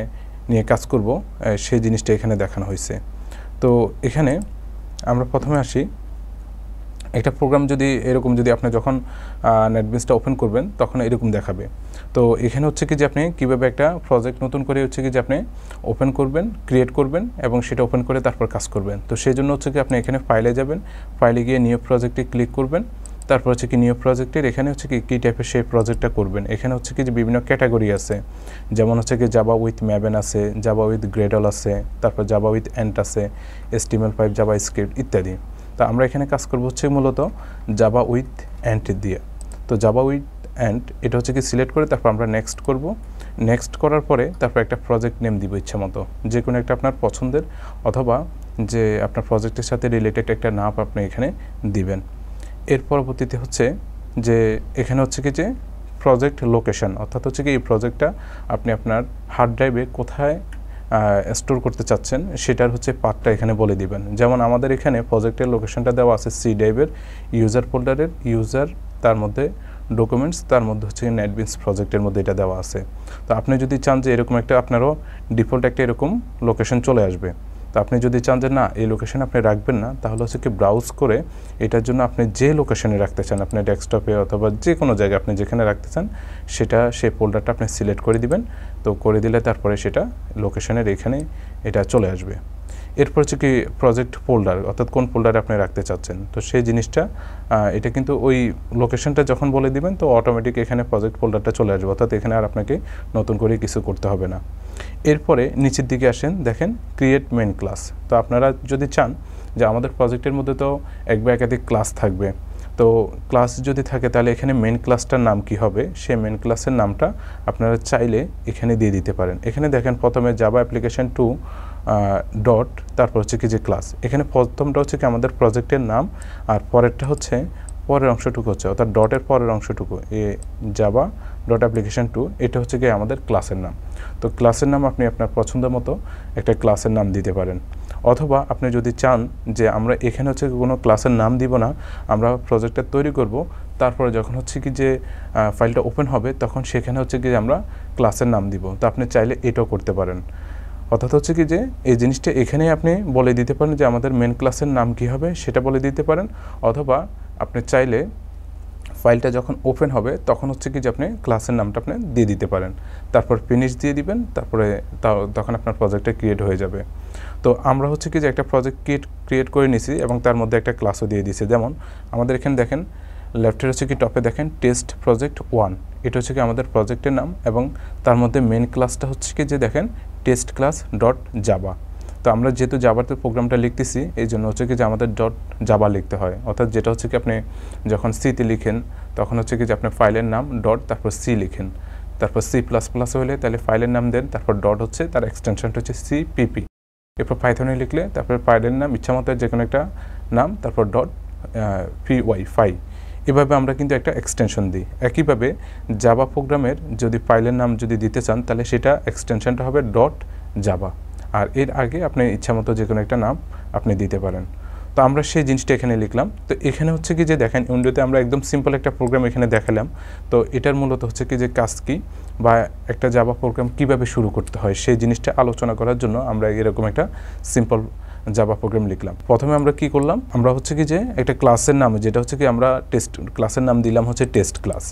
নিয়ে কাজ করব সেই জিনিসটা এখানে দেখানো হয়েছে। তো এখানে আমরা প্রথমে আসি, একটা প্রোগ্রাম যদি আপনি যখন নেটবিনসটা ওপেন করবেন তখন এরকম দেখাবে। তো এখানে হচ্ছে কি যে আপনি কীভাবে একটা প্রজেক্ট নতুন করে হচ্ছে কি যে আপনি ওপেন করবেন, ক্রিয়েট করবেন এবং সেটা ওপেন করে তারপর কাজ করবেন। তো সেই জন্য হচ্ছে কি আপনি এখানে ফাইলে যাবেন, ফাইলে গিয়ে নিউ প্রজেক্টে ক্লিক করবেন, তারপর হচ্ছে কি নিউ প্রজেক্টের এখানে হচ্ছে কি কী টাইপের সেই প্রজেক্টটা করবেন। এখানে হচ্ছে কি যে বিভিন্ন ক্যাটাগরি আছে, যেমন হচ্ছে কি জাভা উইথ ম্যাভেন আছে, জাভা উইথ গ্রেডল আছে, তারপর জাভা উইথ এন্ট আছে, HTML5 জাভা স্ক্রিপ্ট ইত্যাদি। তো আমরা এখানে কাজ করবো হচ্ছে মূলত জাভা উইথ এন্ট দিয়ে। তো জাভা উইথ এন্ট এটা হচ্ছে কি সিলেক্ট করে তারপর আমরা নেক্সট করব। নেক্সট করার পরে তারপর একটা প্রজেক্ট নেম দিব ইচ্ছা মতো, যে কোনো একটা আপনার পছন্দের অথবা যে আপনার প্রজেক্টের সাথে রিলেটেড একটা নাম আপনি এখানে দিবেন। এর পরবর্তীতে হচ্ছে যে এখানে হচ্ছে কি যে প্রজেক্ট লোকেশন, অর্থাৎ হচ্ছে কি এই প্রজেক্টটা আপনি আপনার হার্ড ড্রাইভে কোথায় স্টোর করতে চাচ্ছেন সেটার হচ্ছে পাথটা এখানে বলে দিবেন। যেমন আমাদের এখানে প্রজেক্টের লোকেশনটা দেওয়া আছে সি ড্রাইভের ইউজার ফোল্ডারের ইউজার, তার মধ্যে ডকুমেন্টস, তার মধ্যে হচ্ছে নেটবিনস প্রজেক্টের মধ্যে এটা দেওয়া আছে। তো আপনি যদি চান যে এরকম একটা আপনারও ডিফল্ট একটা এরকম লোকেশন চলে আসবে, তো আপনি যদি চান যে না এই লোকেশন আপনি রাখবেন না, তাহলে হচ্ছে কি ব্রাউজ করে এটার জন্য আপনি যে লোকেশনে রাখতে চান, আপনি ডেস্কটপে অথবা যে কোনো জায়গায় আপনি যেখানে রাখতে চান সেই ফোল্ডারটা আপনি সিলেক্ট করে দিবেন। তো করে দিলে তারপরে সেটা লোকেশনের এখানে এটা চলে আসবে। এরপর হচ্ছে কি প্রজেক্ট ফোল্ডার, অর্থাৎ কোন ফোল্ডারে আপনি রাখতে চাচ্ছেন। তো সেই জিনিসটা এটা কিন্তু ওই লোকেশনটা যখন বলে দিবেন তো অটোমেটিক এখানে প্রজেক্ট ফোল্ডারটা চলে আসবে, অর্থাৎ এখানে আর আপনাকে নতুন করে কিছু করতে হবে না। এরপরে নিচের দিকে আসেন, দেখেন ক্রিয়েট মেন ক্লাস। তো আপনারা যদি চান যে আমাদের প্রজেক্টের মধ্যে তো এক বা একাধিক ক্লাস থাকবে, তো ক্লাস যদি থাকে তাহলে এখানে মেন ক্লাসটার নাম কি হবে, সেই মেন ক্লাসের নামটা আপনারা চাইলে এখানে দিয়ে দিতে পারেন। এখানে দেখেন প্রথমে জাভা অ্যাপ্লিকেশন 2 ডট, তারপর হচ্ছে কি যে ক্লাস। এখানে প্রথমটা হচ্ছে কি আমাদের প্রজেক্টের নাম, আর পরেরটা হচ্ছে পরের অংশটুকু হচ্ছে, অর্থাৎ ডটের পরের অংশটুকু জাভা ডট অ্যাপ্লিকেশন 2, এটা হচ্ছে কি আমাদের ক্লাসের নাম। তো ক্লাসের নাম আপনি আপনার পছন্দ মতো একটা ক্লাসের নাম দিতে পারেন, অথবা আপনি যদি চান যে আমরা এখানে হচ্ছে কোনো ক্লাসের নাম দিব না, আমরা প্রজেক্টটা তৈরি করব, তারপরে যখন হচ্ছে কি যে ফাইলটা ওপেন হবে তখন সেখানে হচ্ছে কি আমরা ক্লাসের নাম দিব, তো আপনি চাইলে এটাও করতে পারেন। অর্থাৎ হচ্ছে কি যে এই জিনিসটা এখানেই আপনি বলে দিতে পারেন যে আমাদের মেন ক্লাসের নাম কি হবে সেটা বলে দিতে পারেন, অথবা আপনি চাইলে ফাইলটা যখন ওপেন হবে তখন হচ্ছে কি যে আপনি ক্লাসের নামটা আপনি দিয়ে দিতে পারেন, তারপর ফিনিশ দিয়ে দিবেন, তারপরে তখন আপনার প্রজেক্টটা ক্রিয়েট হয়ে যাবে। তো আমরা হচ্ছে কি যে একটা প্রজেক্ট ক্রিয়েট করে নিছি এবং তার মধ্যে একটা ক্লাসও দিয়ে দিয়েছি। যেমন আমাদের এখানে দেখেন লেফটের হচ্ছে কি টপে দেখেন টেস্ট প্রজেক্ট 1, এটা হচ্ছে কি আমাদের প্রজেক্টের নাম, এবং তার মধ্যে মেন ক্লাসটা হচ্ছে কি যে দেখেন টেস্ট ক্লাস ডট জাভা। তো আমরা যেহেতু জাভাতে প্রোগ্রামটা লিখতেছি এই জন্য হচ্ছে কি যে আমাদের ডট জাভা লিখতে হয়, অর্থাৎ যেটা হচ্ছে কি আপনি যখন সিতে লিখেন তখন হচ্ছে কি যে আপনার ফাইলের নাম ডট তারপর সি লিখেন, তারপর C++ হলে তাহলে ফাইলের নাম দেন, তারপর ডট হচ্ছে তার এক্সটেনশনটা হচ্ছে CPP। এরপর পাইথনে লিখলে তারপর ফাইলের নাম ইচ্ছা মতো যে কোনো একটা নাম, তারপর ডট py। এভাবে আমরা কিন্তু একটা এক্সটেনশন দিই। একইভাবে জাভা প্রোগ্রামের যদি ফাইলের নাম যদি দিতে চান তাহলে সেটা এক্সটেনশনটা হবে ডট জাভা, আর এর আগে আপনি ইচ্ছা মতো যে কোনো একটা নাম আপনি দিতে পারেন। তো আমরা সেই জিনিসটা এখানে লিখলাম। তো এখানে হচ্ছে কি যে দেখেন উইন্ডোতে আমরা একদম সিম্পল একটা প্রোগ্রাম এখানে দেখালাম। তো এটার মূলত হচ্ছে কি যে কাজ কি বা একটা জাভা প্রোগ্রাম কিভাবে শুরু করতে হয় সেই জিনিসটা আলোচনা করার জন্য আমরা এরকম একটা সিম্পল জাভা প্রোগ্রাম লিখলাম। প্রথমে আমরা কি করলাম, আমরা হচ্ছে কি যে একটা ক্লাসের নাম, যেটা হচ্ছে কি আমরা টেস্ট ক্লাসের নাম দিলাম হচ্ছে টেস্ট ক্লাস,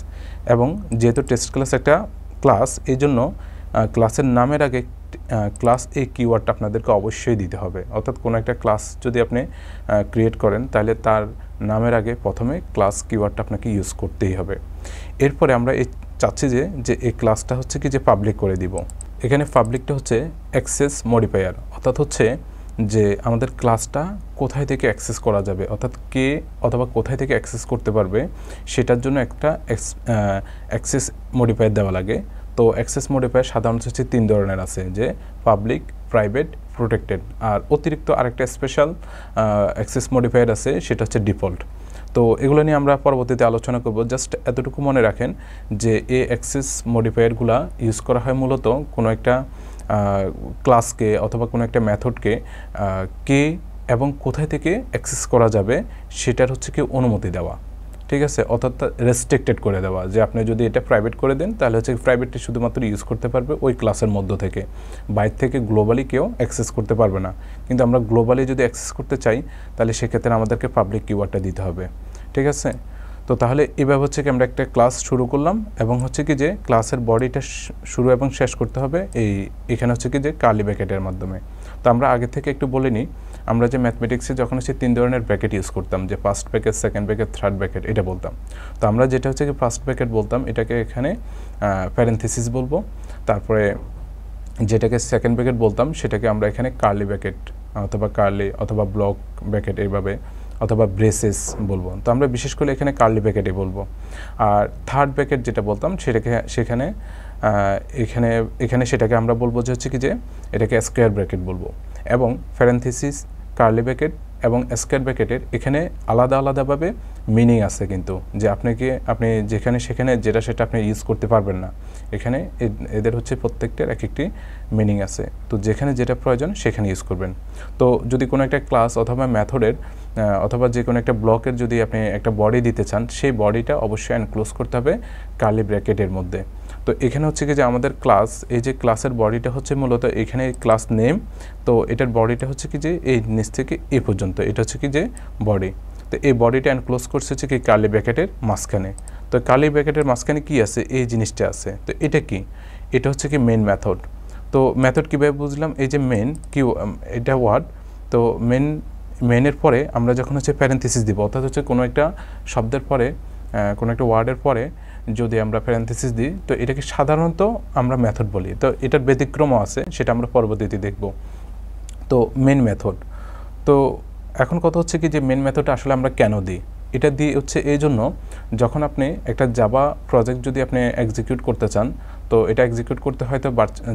এবং যেহেতু টেস্ট ক্লাস একটা ক্লাস এই জন্য ক্লাসের নামের আগে ক্লাস এই কিওয়ার্ডটা আপনাদেরকে অবশ্যই দিতে হবে। অর্থাৎ কোনো একটা ক্লাস যদি আপনি ক্রিয়েট করেন তাহলে তার নামের আগে প্রথমে ক্লাস কিওয়ার্ডটা আপনাকে ইউজ করতেই হবে। এরপরে আমরা চাচ্ছি যে এই ক্লাসটা হচ্ছে কি যে পাবলিক করে দিব। এখানে পাবলিকটা হচ্ছে অ্যাক্সেস মডিফায়ার, অর্থাৎ হচ্ছে যে আমাদের ক্লাসটা কোথায় থেকে অ্যাক্সেস করা যাবে, অর্থাৎ কে অথবা কোথায় থেকে অ্যাক্সেস করতে পারবে সেটার জন্য একটা অ্যাক্সেস মডিফায়ার দেওয়া লাগে। তো অ্যাক্সেস মডিফায়ার সাধারণত হচ্ছে 3 ধরনের আছে, যে পাবলিক, প্রাইভেট, প্রোটেক্টেড, আর অতিরিক্ত আরেকটা স্পেশাল অ্যাক্সেস মডিফায়ার আছে সেটা হচ্ছে ডিফল্ট। তো এগুলো নিয়ে আমরা পরবর্তীতে আলোচনা করব। জাস্ট এতটুকু মনে রাখেন যে এই অ্যাক্সেস মডিফায়ারগুলো ইউজ করা হয় মূলত কোনো একটা ক্লাসকে অথবা কোনো একটা মেথডকে কে এবং কোথায় থেকে অ্যাক্সেস করা যাবে সেটার হচ্ছে কি অনুমতি দেওয়া, ঠিক আছে, অর্থাৎ রেস্ট্রিক্টেড করে দেওয়া, যে আপনি যদি এটা প্রাইভেট করে দেন তাহলে হচ্ছে প্রাইভেটটি শুধুমাত্র ইউজ করতে পারবে ওই ক্লাসের মধ্য থেকে, বাইরে থেকে গ্লোবালি কেউ অ্যাক্সেস করতে পারবে না। কিন্তু আমরা গ্লোবালি যদি অ্যাক্সেস করতে চাই তাহলে সেক্ষেত্রে আমাদেরকে পাবলিক কিওয়ার্ডটা দিতে হবে, ঠিক আছে। তো তাহলে এভাবে হচ্ছে কি আমরা একটা ক্লাস শুরু করলাম, এবং হচ্ছে কি যে ক্লাসের বডিটা শুরু এবং শেষ করতে হবে এখানে হচ্ছে কি যে কার্লি ব্র্যাকেটের মাধ্যমে। তো আমরা আগে থেকে একটু বলে নিই, আমরা যে ম্যাথমেটিক্সে যখন হচ্ছে 3 ধরনের ব্র্যাকেট ইউজ করতাম, যে first bracket, second bracket, third bracket এটা বলতাম। তো আমরা যেটা হচ্ছে কি ফার্স্ট ব্র্যাকেট বলতাম এটাকে এখানে প্যারেনথেসিস বলবো, তারপরে যেটাকে সেকেন্ড ব্র্যাকেট বলতাম সেটাকে আমরা এখানে কার্লি ব্র্যাকেট অথবা কার্লি অথবা ব্লক ব্র্যাকেট এইভাবে অথবা ব্রেসেস বলবো। তো আমরা বিশেষ করে এখানে কার্লি ব্র্যাকেটই বলবো। আর থার্ড ব্র্যাকেট যেটা বলতাম সেখানে এখানে সেটাকে আমরা বলবো যে হচ্ছে কি যে এটাকে স্কোয়ার ব্র্যাকেট বলবো। এবং প্যারেনথেসিস, কার্লি ব্র্যাকেট এবং স্কোয়ার ব্র্যাকেটের এখানে আলাদা আলাদাভাবে মিনিং আছে, কিন্তু যে আপনি যেখানে সেখানে যেটা সেটা আপনি ইউজ করতে পারবেন না। এখানে এদের হচ্ছে প্রত্যেকটার এক একটি মিনিং আছে, তো যেখানে যেটা প্রয়োজন সেখানে ইউজ করবেন। তো যদি কোনো একটা ক্লাস অথবা মেথডের অথবা যে কোনো একটা ব্লকের যদি আপনি একটা বডি দিতে চান সেই বডিটা অবশ্যই এনক্লোজ করতে হবে কার্লি ব্র্যাকেটের মধ্যে। তো এখানে হচ্ছে কি যে আমাদের ক্লাস, এই যে ক্লাসের বডিটা হচ্ছে মূলত এখানে ক্লাস নেম, তো এটার বডিটা হচ্ছে কি যে এই নিচ থেকে এই পর্যন্ত এটা হচ্ছে কি যে বডি। তো এই বডিটা এনক্লোজ করছে হচ্ছে কি কার্লি ব্র্যাকেটের মাঝখানে। তো কার্লি ব্র্যাকেটের মাঝখানে কি আছে, এই জিনিসটা আছে। তো এটা কি, এটা হচ্ছে কি মেন মেথড। তো মেথড কীভাবে বুঝলাম, এই যে মেন কি এটা ওয়ার্ড, তো মেনের পরে আমরা যখন হচ্ছে প্যারেন্থেসিস দিব, অর্থাৎ হচ্ছে কোনো একটা শব্দের পরে কোনো একটা ওয়ার্ডের পরে যদি আমরা প্যারেন্থেসিস দিই, তো এটাকে সাধারণত আমরা মেথড বলি। তো এটার ব্যতিক্রমও আছে, সেটা আমরা পরবর্তীতে দেখব। তো মেন মেথড, তো এখন কথা হচ্ছে কি যে মেন মেথডটা আসলে আমরা কেন দিই? এটা দিয়ে হচ্ছে এই জন্য, যখন আপনি একটা জাভা প্রজেক্ট যদি আপনি এক্সিকিউট করতে চান, তো এটা এক্সিকিউট করতে হয় তো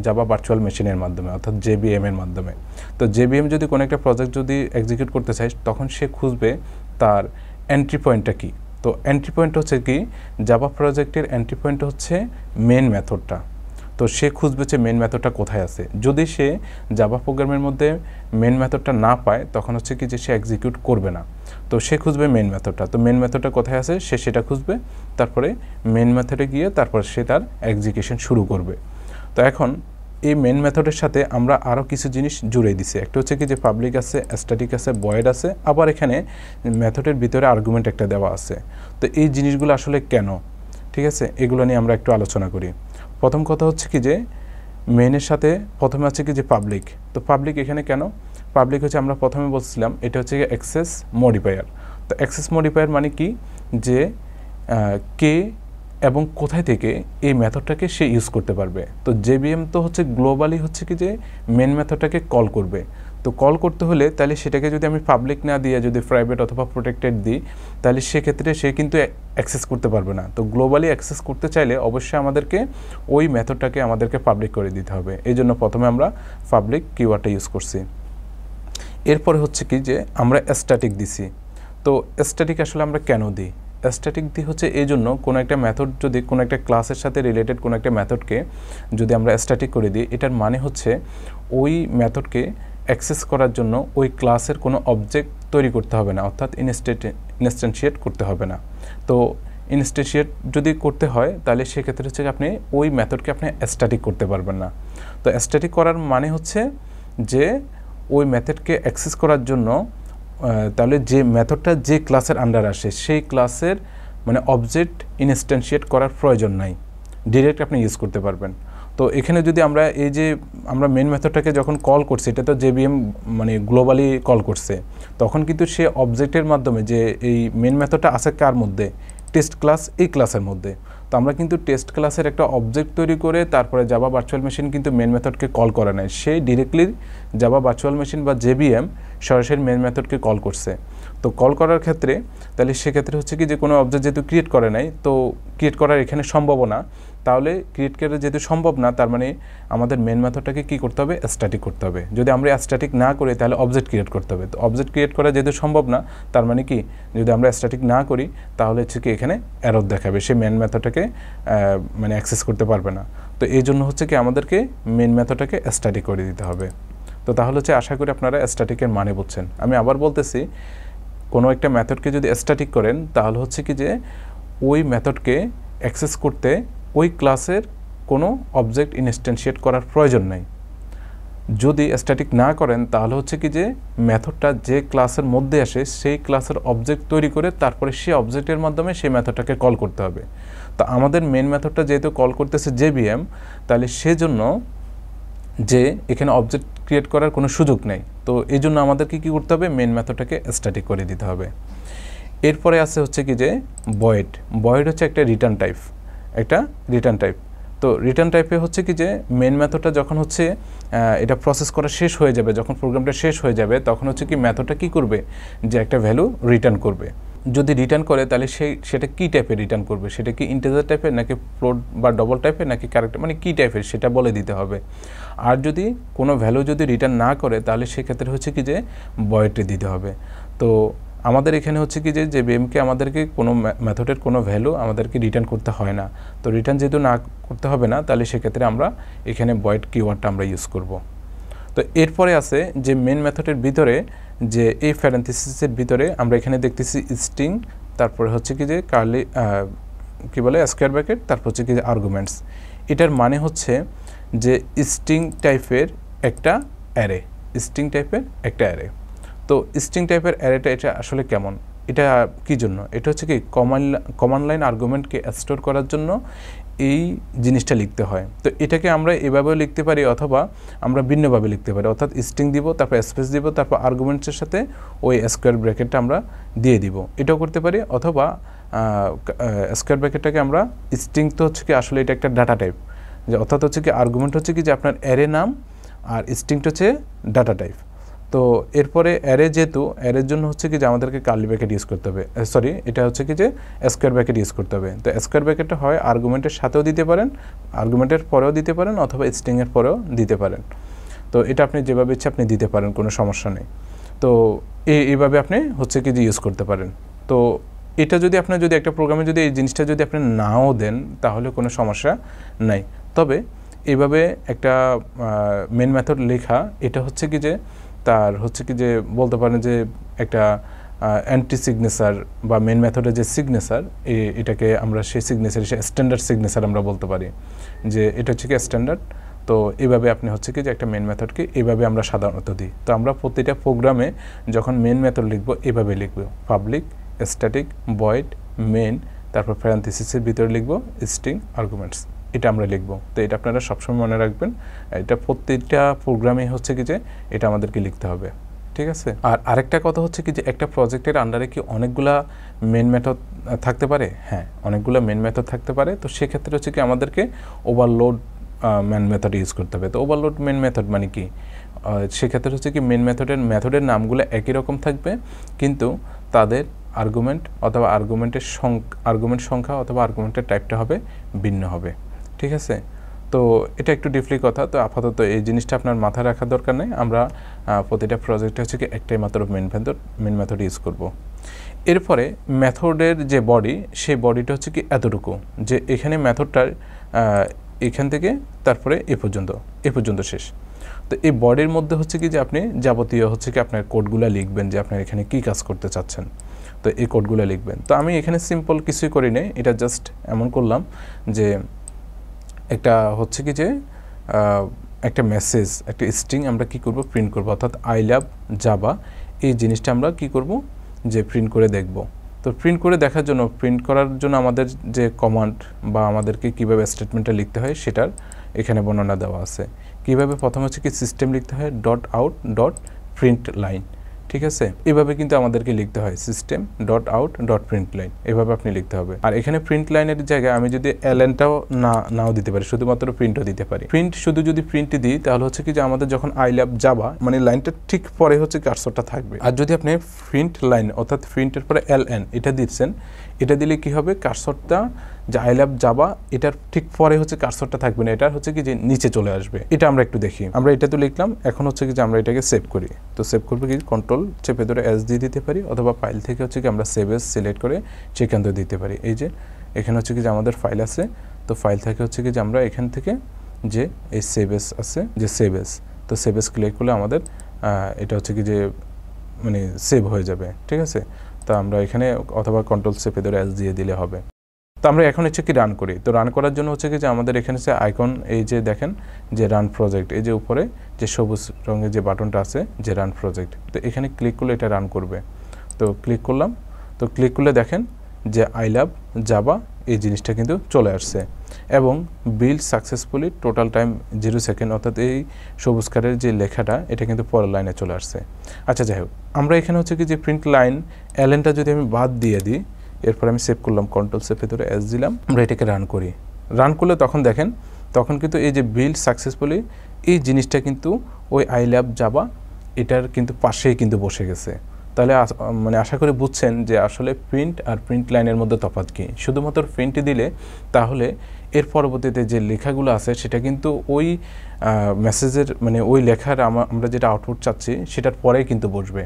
জাভা ভার্চুয়াল মেশিনের মাধ্যমে, অর্থাৎ জেবিএম এর মাধ্যমে। তো জেবিএম যদি কোনো একটা প্রজেক্ট যদি এক্সিকিউট করতে চায়, তখন সে খুঁজবে তার এন্ট্রি পয়েন্টটা কী। তো এন্ট্রি পয়েন্ট হচ্ছে কি, জাভা প্রজেক্টের এন্ট্রি পয়েন্ট হচ্ছে মেন মেথডটা। তো সে খুঁজবে যে মেন মেথডটা কোথায় আছে। যদি সে জাভা প্রোগ্রামের মধ্যে মেন মেথডটা না পায়, তখন হচ্ছে কি যে সে এক্সিকিউট করবে না। তো সে খুঁজবে মেন মেথডটা। তো মেন মেথডটা কোথায় আছে সে সেটা খুঁজবে, তারপরে মেন মেথডে গিয়ে তারপর সে তার এক্সিকিউশন শুরু করবে। তো এখন এই মেন মেথডের সাথে আমরা আরও কিছু জিনিস জুড়ে দিছি। একটা হচ্ছে কি যে পাবলিক আছে, স্ট্যাটিক আছে, ভয়েড আছে, আবার এখানে মেথডের ভিতরে আর্গুমেন্ট একটা দেওয়া আছে। তো এই জিনিসগুলো আসলে কেন, ঠিক আছে, এগুলো নিয়ে আমরা একটু আলোচনা করি। প্রথম কথা হচ্ছে কি যে মেনের সাথে প্রথমে আছে কি যে পাবলিক। তো পাবলিক এখানে কেন? পাবলিক হচ্ছে আমরা প্রথমে বলছিলাম এটা হচ্ছে অ্যাক্সেস মডিফায়ার। তো অ্যাক্সেস মডিফায়ার মানে কি, যে কে এবং কোথায় থেকে এই মেথডটাকে সে ইউজ করতে পারবে। তো জেবিএম তো হচ্ছে গ্লোবালি হচ্ছে কি যে মেন মেথডটাকে কল করবে। তো কল করতে হলে তাহলে সেটাকে যদি আমি পাবলিক না দিয়ে যদি প্রাইভেট অথবা প্রোটেক্টেড দিই, তাহলে সেক্ষেত্রে সে কিন্তু অ্যাক্সেস করতে পারবে না। তো গ্লোবালি অ্যাক্সেস করতে চাইলে অবশ্যই আমাদেরকে ওই মেথডটাকে আমাদেরকে পাবলিক করে দিতে হবে। এই জন্য প্রথমে আমরা পাবলিক কিওয়ার্ডটা ইউজ করছি। এরপরে হচ্ছে কি যে আমরা স্ট্যাটিক দিছি। তো স্ট্যাটিক আসলে আমরা কেন দিই? স্ট্যাটিক দিই হচ্ছে এই জন্য, কোনো একটা মেথড যদি কোনো একটা ক্লাসের সাথে রিলেটেড কোনো একটা মেথডকে যদি আমরা স্ট্যাটিক করে দিই, এটার মানে হচ্ছে ওই মেথডকে অ্যাক্সেস করার জন্য ওই ক্লাসের কোনো অবজেক্ট তৈরি করতে হবে না, অর্থাৎ ইনস্ট্যান্সিয়েট করতে হবে না। তো ইনস্ট্যান্সিয়েট যদি করতে হয়, তাহলে সেক্ষেত্রে হচ্ছে আপনি ওই মেথডকে আপনি স্ট্যাটিক করতে পারবেন না। তো স্ট্যাটিক করার মানে হচ্ছে যে ওই মেথডকে অ্যাক্সেস করার জন্য তাহলে যে মেথডটা যে ক্লাসের আন্ডার আসে সেই ক্লাসের মানে অবজেক্ট ইনস্ট্যান্সিয়েট করার প্রয়োজন নাই, ডিরেক্ট আপনি ইউজ করতে পারবেন। তো এখানে যদি আমরা এই যে আমরা মেন মেথডটাকে যখন কল করছি, এটা তো জেবিএম মানে গ্লোবালি কল করছে, তখন কিন্তু সে অবজেক্টের মাধ্যমে যে এই মেন মেথডটা আছে কার মধ্যে, টেস্ট ক্লাস, এই ক্লাসের মধ্যে। তো আমরা কিন্তু টেস্ট ক্লাসের একটা অবজেক্ট তৈরি করে তারপরে জাভা ভার্চুয়াল মেশিন কিন্তু মেন মেথডকে কল করে নাই, সে ডিরেক্টলি জাভা ভার্চুয়াল মেশিন বা জেবিএম সরাসরি মেন মেথডকে কল করছে। তো কল করার ক্ষেত্রে তাহলে সেক্ষেত্রে হচ্ছে কি যে কোনো অবজেক্ট যেহেতু ক্রিয়েট করে নাই, তো ক্রিয়েট করার এখানে সম্ভাবনা, তাহলে ক্রিয়েট করে যেহেতু সম্ভব না, তার মানে আমাদের মেন মেথডটাকে কী করতে হবে, স্ট্যাটিক করতে হবে। যদি আমরা স্ট্যাটিক না করি তাহলে অবজেক্ট ক্রিয়েট করতে হবে। তো অবজেক্ট ক্রিয়েট করা যেহেতু সম্ভব না, তার মানে কি যদি আমরা স্ট্যাটিক না করি তাহলে হচ্ছে কি এখানে এরর দেখাবে, সে মেন মেথডটাকে মানে অ্যাক্সেস করতে পারবে না। তো এই জন্য হচ্ছে কি আমাদেরকে মেন মেথডটাকে স্ট্যাটিক করে দিতে হবে। তো তাহলে হচ্ছে আশা করি আপনারা স্ট্যাটিকের মানে বুঝছেন। আমি আবার বলতেছি, কোনো একটা মেথডকে যদি স্ট্যাটিক করেন তাহলে হচ্ছে কি যে ওই মেথডকে অ্যাক্সেস করতে ওই ক্লাসের কোনো অবজেক্ট ইনস্ট্যান্সিয়েট করার প্রয়োজন নাই। যদি স্ট্যাটিক না করেন তাহলে হচ্ছে কি যে মেথডটা যে ক্লাসের মধ্যে আসে সেই ক্লাসের অবজেক্ট তৈরি করে তারপরে সেই অবজেক্টের মাধ্যমে সেই মেথডটাকে কল করতে হবে। তো আমাদের মেন মেথডটা যেহেতু কল করতেছে জেবিএম, তাহলে সেজন্য যে এখানে অবজেক্ট ক্রিয়েট করার কোনো সুযোগ নেই। তো এই জন্য আমাদেরকে কী করতে হবে, মেন মেথডটাকে স্ট্যাটিক করে দিতে হবে। এরপরে আছে হচ্ছে কি যে ভয়েড। ভয়েড হচ্ছে একটা রিটার্ন টাইপ, একটা রিটার্ন টাইপ। তো রিটার্ন টাইপে হচ্ছে কি যে মেন মেথডটা যখন হচ্ছে এটা প্রসেস করা শেষ হয়ে যাবে, যখন প্রোগ্রামটা শেষ হয়ে যাবে, তখন হচ্ছে কি মেথডটা কী করবে, যে একটা ভ্যালু রিটার্ন করবে। যদি রিটার্ন করে তাহলে সেটা কী টাইপের রিটার্ন করবে, সেটা কি ইন্টিজার টাইপের নাকি ফ্লোট বা ডবল টাইপের নাকি ক্যারেক্টার, মানে কী টাইপের সেটা বলে দিতে হবে। আর যদি কোনো ভ্যালু যদি রিটার্ন না করে তাহলে সেক্ষেত্রে হচ্ছে কি যে ভয়েডে দিতে হবে। তো আমাদের এখানে হচ্ছে কি যে জেবিএমকে আমাদেরকে কোনো মেথডের কোনো ভ্যালু আমাদেরকে রিটার্ন করতে হয় না। তো রিটার্ন যেহেতু না করতে হবে না, তাহলে সেক্ষেত্রে আমরা এখানে ভয়েড কিওয়ার্ডটা আমরা ইউজ করব। তো এরপরে আছে যে মেন মেথডের ভিতরে যে এই প্যারেনথেসিসের ভিতরে আমরা এখানে দেখতেছি স্ট্রিং, তারপরে হচ্ছে কি যে কার্লি কী বলে স্কোয়ার ব্র্যাকেট, তারপর হচ্ছে কি যে আর্গুমেন্টস। এটার মানে হচ্ছে যে স্ট্রিং টাইপের একটা অ্যারে, স্ট্রিং টাইপের একটা অ্যারে। তো স্ট্রিং টাইপের অ্যারেটা এটা আসলে কেমন, এটা কি জন্য? এটা হচ্ছে কি কমান্ড লাইন আর্গুমেন্টকে স্টোর করার জন্য এই জিনিসটা লিখতে হয়। তো এটাকে আমরা এভাবেও লিখতে পারি অথবা আমরা ভিন্নভাবে লিখতে পারি, অর্থাৎ স্ট্রিং দিব, তারপর স্পেস দিব, তারপর আর্গুমেন্টসের সাথে ওই স্কোয়ার ব্র্যাকেটটা আমরা দিয়ে দিব, এটাও করতে পারি। অথবা স্কোয়ার ব্র্যাকেটটাকে আমরা স্ট্রিং তো হচ্ছে কি আসলে এটা একটা ডাটা টাইপ, যে অর্থাৎ হচ্ছে কি আর্গুমেন্ট হচ্ছে কি যে আপনার অ্যারে নাম আর স্ট্রিংটা হচ্ছে ডাটা টাইপ। তো এরপরে অ্যারে, যেহেতু অ্যারের জন্য হচ্ছে কি যে আমাদেরকে কার্লি ব্র্যাকেট ইউজ করতে হবে, সরি এটা হচ্ছে কি যে স্কোয়ার ব্র্যাকেট ইউজ করতে হবে। তো স্কোয়ার ব্র্যাকেটটা হয় আর্গুমেন্টের সাথেও দিতে পারেন, আর্গুমেন্টের পরেও দিতে পারেন, অথবা স্ট্রিংয়ের পরেও দিতে পারেন। তো এটা আপনি যেভাবে ইচ্ছে আপনি দিতে পারেন, কোনো সমস্যা নেই। তো এইভাবে আপনি হচ্ছে কি যে ইউজ করতে পারেন। তো এটা যদি আপনার যদি একটা প্রোগ্রামে যদি এই জিনিসটা যদি আপনি নাও দেন তাহলে কোনো সমস্যা নাই। তবে এইভাবে একটা মেন মেথড লেখা, এটা হচ্ছে কি যে তার হচ্ছে কি যে বলতে পারেন যে একটা অ্যান্টি সিগনেচার বা মেন মেথডের যে সিগনেচার, এটাকে আমরা সেই সিগনেচার স্ট্যান্ডার্ড সিগনেচার আমরা বলতে পারি, যে এটা হচ্ছে কি স্ট্যান্ডার্ড। তো এইভাবে আপনি হচ্ছে কি যে একটা মেন মেথডকে এইভাবে আমরা সাধারণত দিই। তো আমরা প্রতিটা প্রোগ্রামে যখন মেন মেথড লিখবো এভাবে লিখবো, পাবলিক স্ট্যাটিক ভয়েড মেন, তারপর প্যারেনথেসিসের ভিতরে লিখবো স্ট্রিং আর্গুমেন্টস, এটা আমরা লিখবো। তো এটা আপনারা সবসময় মনে রাখবেন, এটা প্রত্যেকটা প্রোগ্রামে হচ্ছে কি যে এটা আমাদেরকে লিখতে হবে, ঠিক আছে। আর আরেকটা কথা হচ্ছে কি যে একটা প্রজেক্টের আন্ডারে কি অনেকগুলা মেন মেথড থাকতে পারে? হ্যাঁ, অনেকগুলো মেন মেথড থাকতে পারে। তো সেক্ষেত্রে হচ্ছে কি আমাদেরকে ওভারলোড মেন মেথড ইউজ করতে হবে। তো ওভারলোড মেন মেথড মানে কি? সেক্ষেত্রে হচ্ছে কি মেথডের নামগুলো একই রকম থাকবে, কিন্তু তাদের আর্গুমেন্ট অথবা আর্গুমেন্ট সংখ্যা অথবা আর্গুমেন্টের টাইপটা হবে ভিন্ন হবে, ঠিক আছে। তো এটা একটু ডিপলি কথা। তো আপাতত এই জিনিসটা আপনার মাথায় রাখার দরকার নেই। আমরা প্রতিটা প্রজেক্টে হচ্ছে কি একটাই মাত্র মেন মেথড ইউজ করব। এরপরে মেথডের যে বডি, সেই বডিটা হচ্ছে কি এতটুকু, যে এখানে মেথডটার এখান থেকে তারপরে এ পর্যন্ত শেষ। তো এই বডির মধ্যে হচ্ছে কি যে আপনি যাবতীয় হচ্ছে কি আপনার কোডগুলো লিখবেন, যে আপনার এখানে কি কাজ করতে চাচ্ছেন, তো এই কোডগুলো লিখবেন। তো আমি এখানে সিম্পল কিছুই করি নাই, এটা জাস্ট এমন করলাম যে একটা হচ্ছে কি যে একটা মেসেজ, একটা স্ট্রিং আমরা কি করব, প্রিন্ট করব, অর্থাৎ আই লাভ জাভা, এই জিনিসটা আমরা কি করব, যে প্রিন্ট করে দেখব। তো প্রিন্ট করে দেখার জন্য, প্রিন্ট করার জন্য আমাদের যে কমান্ড বা আমাদেরকে কীভাবে স্টেটমেন্টটা লিখতে হয় সেটার এখানে বর্ণনা দেওয়া আছে। কীভাবে প্রথম হচ্ছে কি সিস্টেম লিখতে হয় .out.println, ঠিক আছে। এভাবে কিন্তু আমাদেরকে লিখতে হয় system.out.println, এভাবে আপনি লিখতে হবে। আর এখানে প্রিন্ট লাইনের জায়গায় আমি যদি এলএনটাও নাও দিতে পারি, শুধুমাত্র প্রিন্টও দিতে পারি। শুধু যদি প্রিন্টই দিই তাহলে হচ্ছে কি যে আমাদের যখন আই লাভ জাভা মানে লাইনটা ঠিক পরে হচ্ছে কার্সরটা থাকবে। আর যদি আপনি প্রিন্ট লাইন অর্থাৎ প্রিন্টের পরে এলএন এটা দিচ্ছেন, এটা দিলে কি হবে, কার্সরটা যে আই লাভ জাভা এটার ঠিক পরে হচ্ছে কার্সরটা থাকবে না, এটা হচ্ছে কি যে নিচে চলে আসবে। এটা আমরা একটু দেখি। আমরা এটা তো লিখলাম, এখন হচ্ছে কি যে আমরা এটাকে সেভ করি। তো সেভ করবে কি, কন্ট্রোল চেপে ধরে এস দিয়ে দিতে পারি, অথবা ফাইল থেকে হচ্ছে কি আমরা সেভ এস সিলেক্ট করে সেখান থেকে দিতে পারি। এই যে এখানে হচ্ছে কি যে আমাদের ফাইল আছে, তো ফাইল থেকে হচ্ছে কি যে আমরা এখান থেকে যে এই সেভ এস আছে, যে সেভ এস, তো সেভ এস ক্লিক করলে আমাদের এটা হচ্ছে কি যে মানে সেভ হয়ে যাবে, ঠিক আছে। তো আমরা এখানে অথবা কন্ট্রোল চেপে ধরে এস দিয়ে দিলে হবে। তো আমরা এখন হচ্ছে কি রান করি। তো রান করার জন্য হচ্ছে কি যে আমাদের এখানে যে আইকন, এই যে দেখেন যে রান প্রজেক্ট, এই যে উপরে যে সবুজ রঙের যে বাটনটা আছে যে রান প্রজেক্ট, তো এখানে ক্লিক করলে এটা রান করবে। তো ক্লিক করলাম, তো ক্লিক করলে দেখেন যে আই লাভ জাভা এই জিনিসটা কিন্তু চলে আসছে, এবং build successfully total time 0 second, অর্থাৎ এই সবুজ কারের যে লেখাটা এটা কিন্তু পরের লাইনে চলে আসছে। আচ্ছা যাই হোক, আমরা এখানে হচ্ছে কি যে প্রিন্ট লাইন এলএনটা যদি আমি বাদ দিয়ে দিই, এরপর আমি সেভ করলাম, কন্ট্রোল চেপে ধরে এস দিলাম, আমরা এটাকে রান করি। রান করলে তখন দেখেন, তখন কিন্তু এই যে বিল্ড সাকসেসফুলি এই জিনিসটা কিন্তু ওই আই লাভ জাভা এটার কিন্তু পাশেই কিন্তু বসে গেছে। তাহলে মানে আশা করি বুঝছেন যে আসলে প্রিন্ট আর প্রিন্ট লাইনের মধ্যে তফাৎ কী। শুধুমাত্র প্রিন্টে দিলে তাহলে এর পরবর্তীতে যে লেখাগুলো আছে সেটা কিন্তু ওই মেসেজের মানে ওই লেখার আমরা যেটা আউটপুট চাচ্ছি সেটার পরেই কিন্তু বসবে।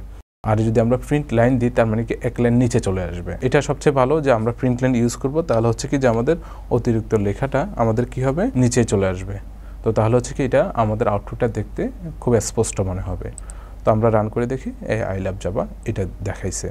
আর যদি আমরা প্রিন্ট লাইন দিই তার মানে কি এক লাইন নিচে চলে আসবে। এটা সবচেয়ে ভালো যে আমরা প্রিন্ট লাইন ইউজ করব, তাহলে হচ্ছে কি যে আমাদের অতিরিক্ত লেখাটা আমাদের কি হবে, নিচে চলে আসবে। তো তাহলে হচ্ছে কি এটা আমাদের আউটপুটটা দেখতে খুব স্পষ্ট মনে হবে। তো আমরা রান করে দেখি, এই আই লাভ জাভা এটা দেখাইছে।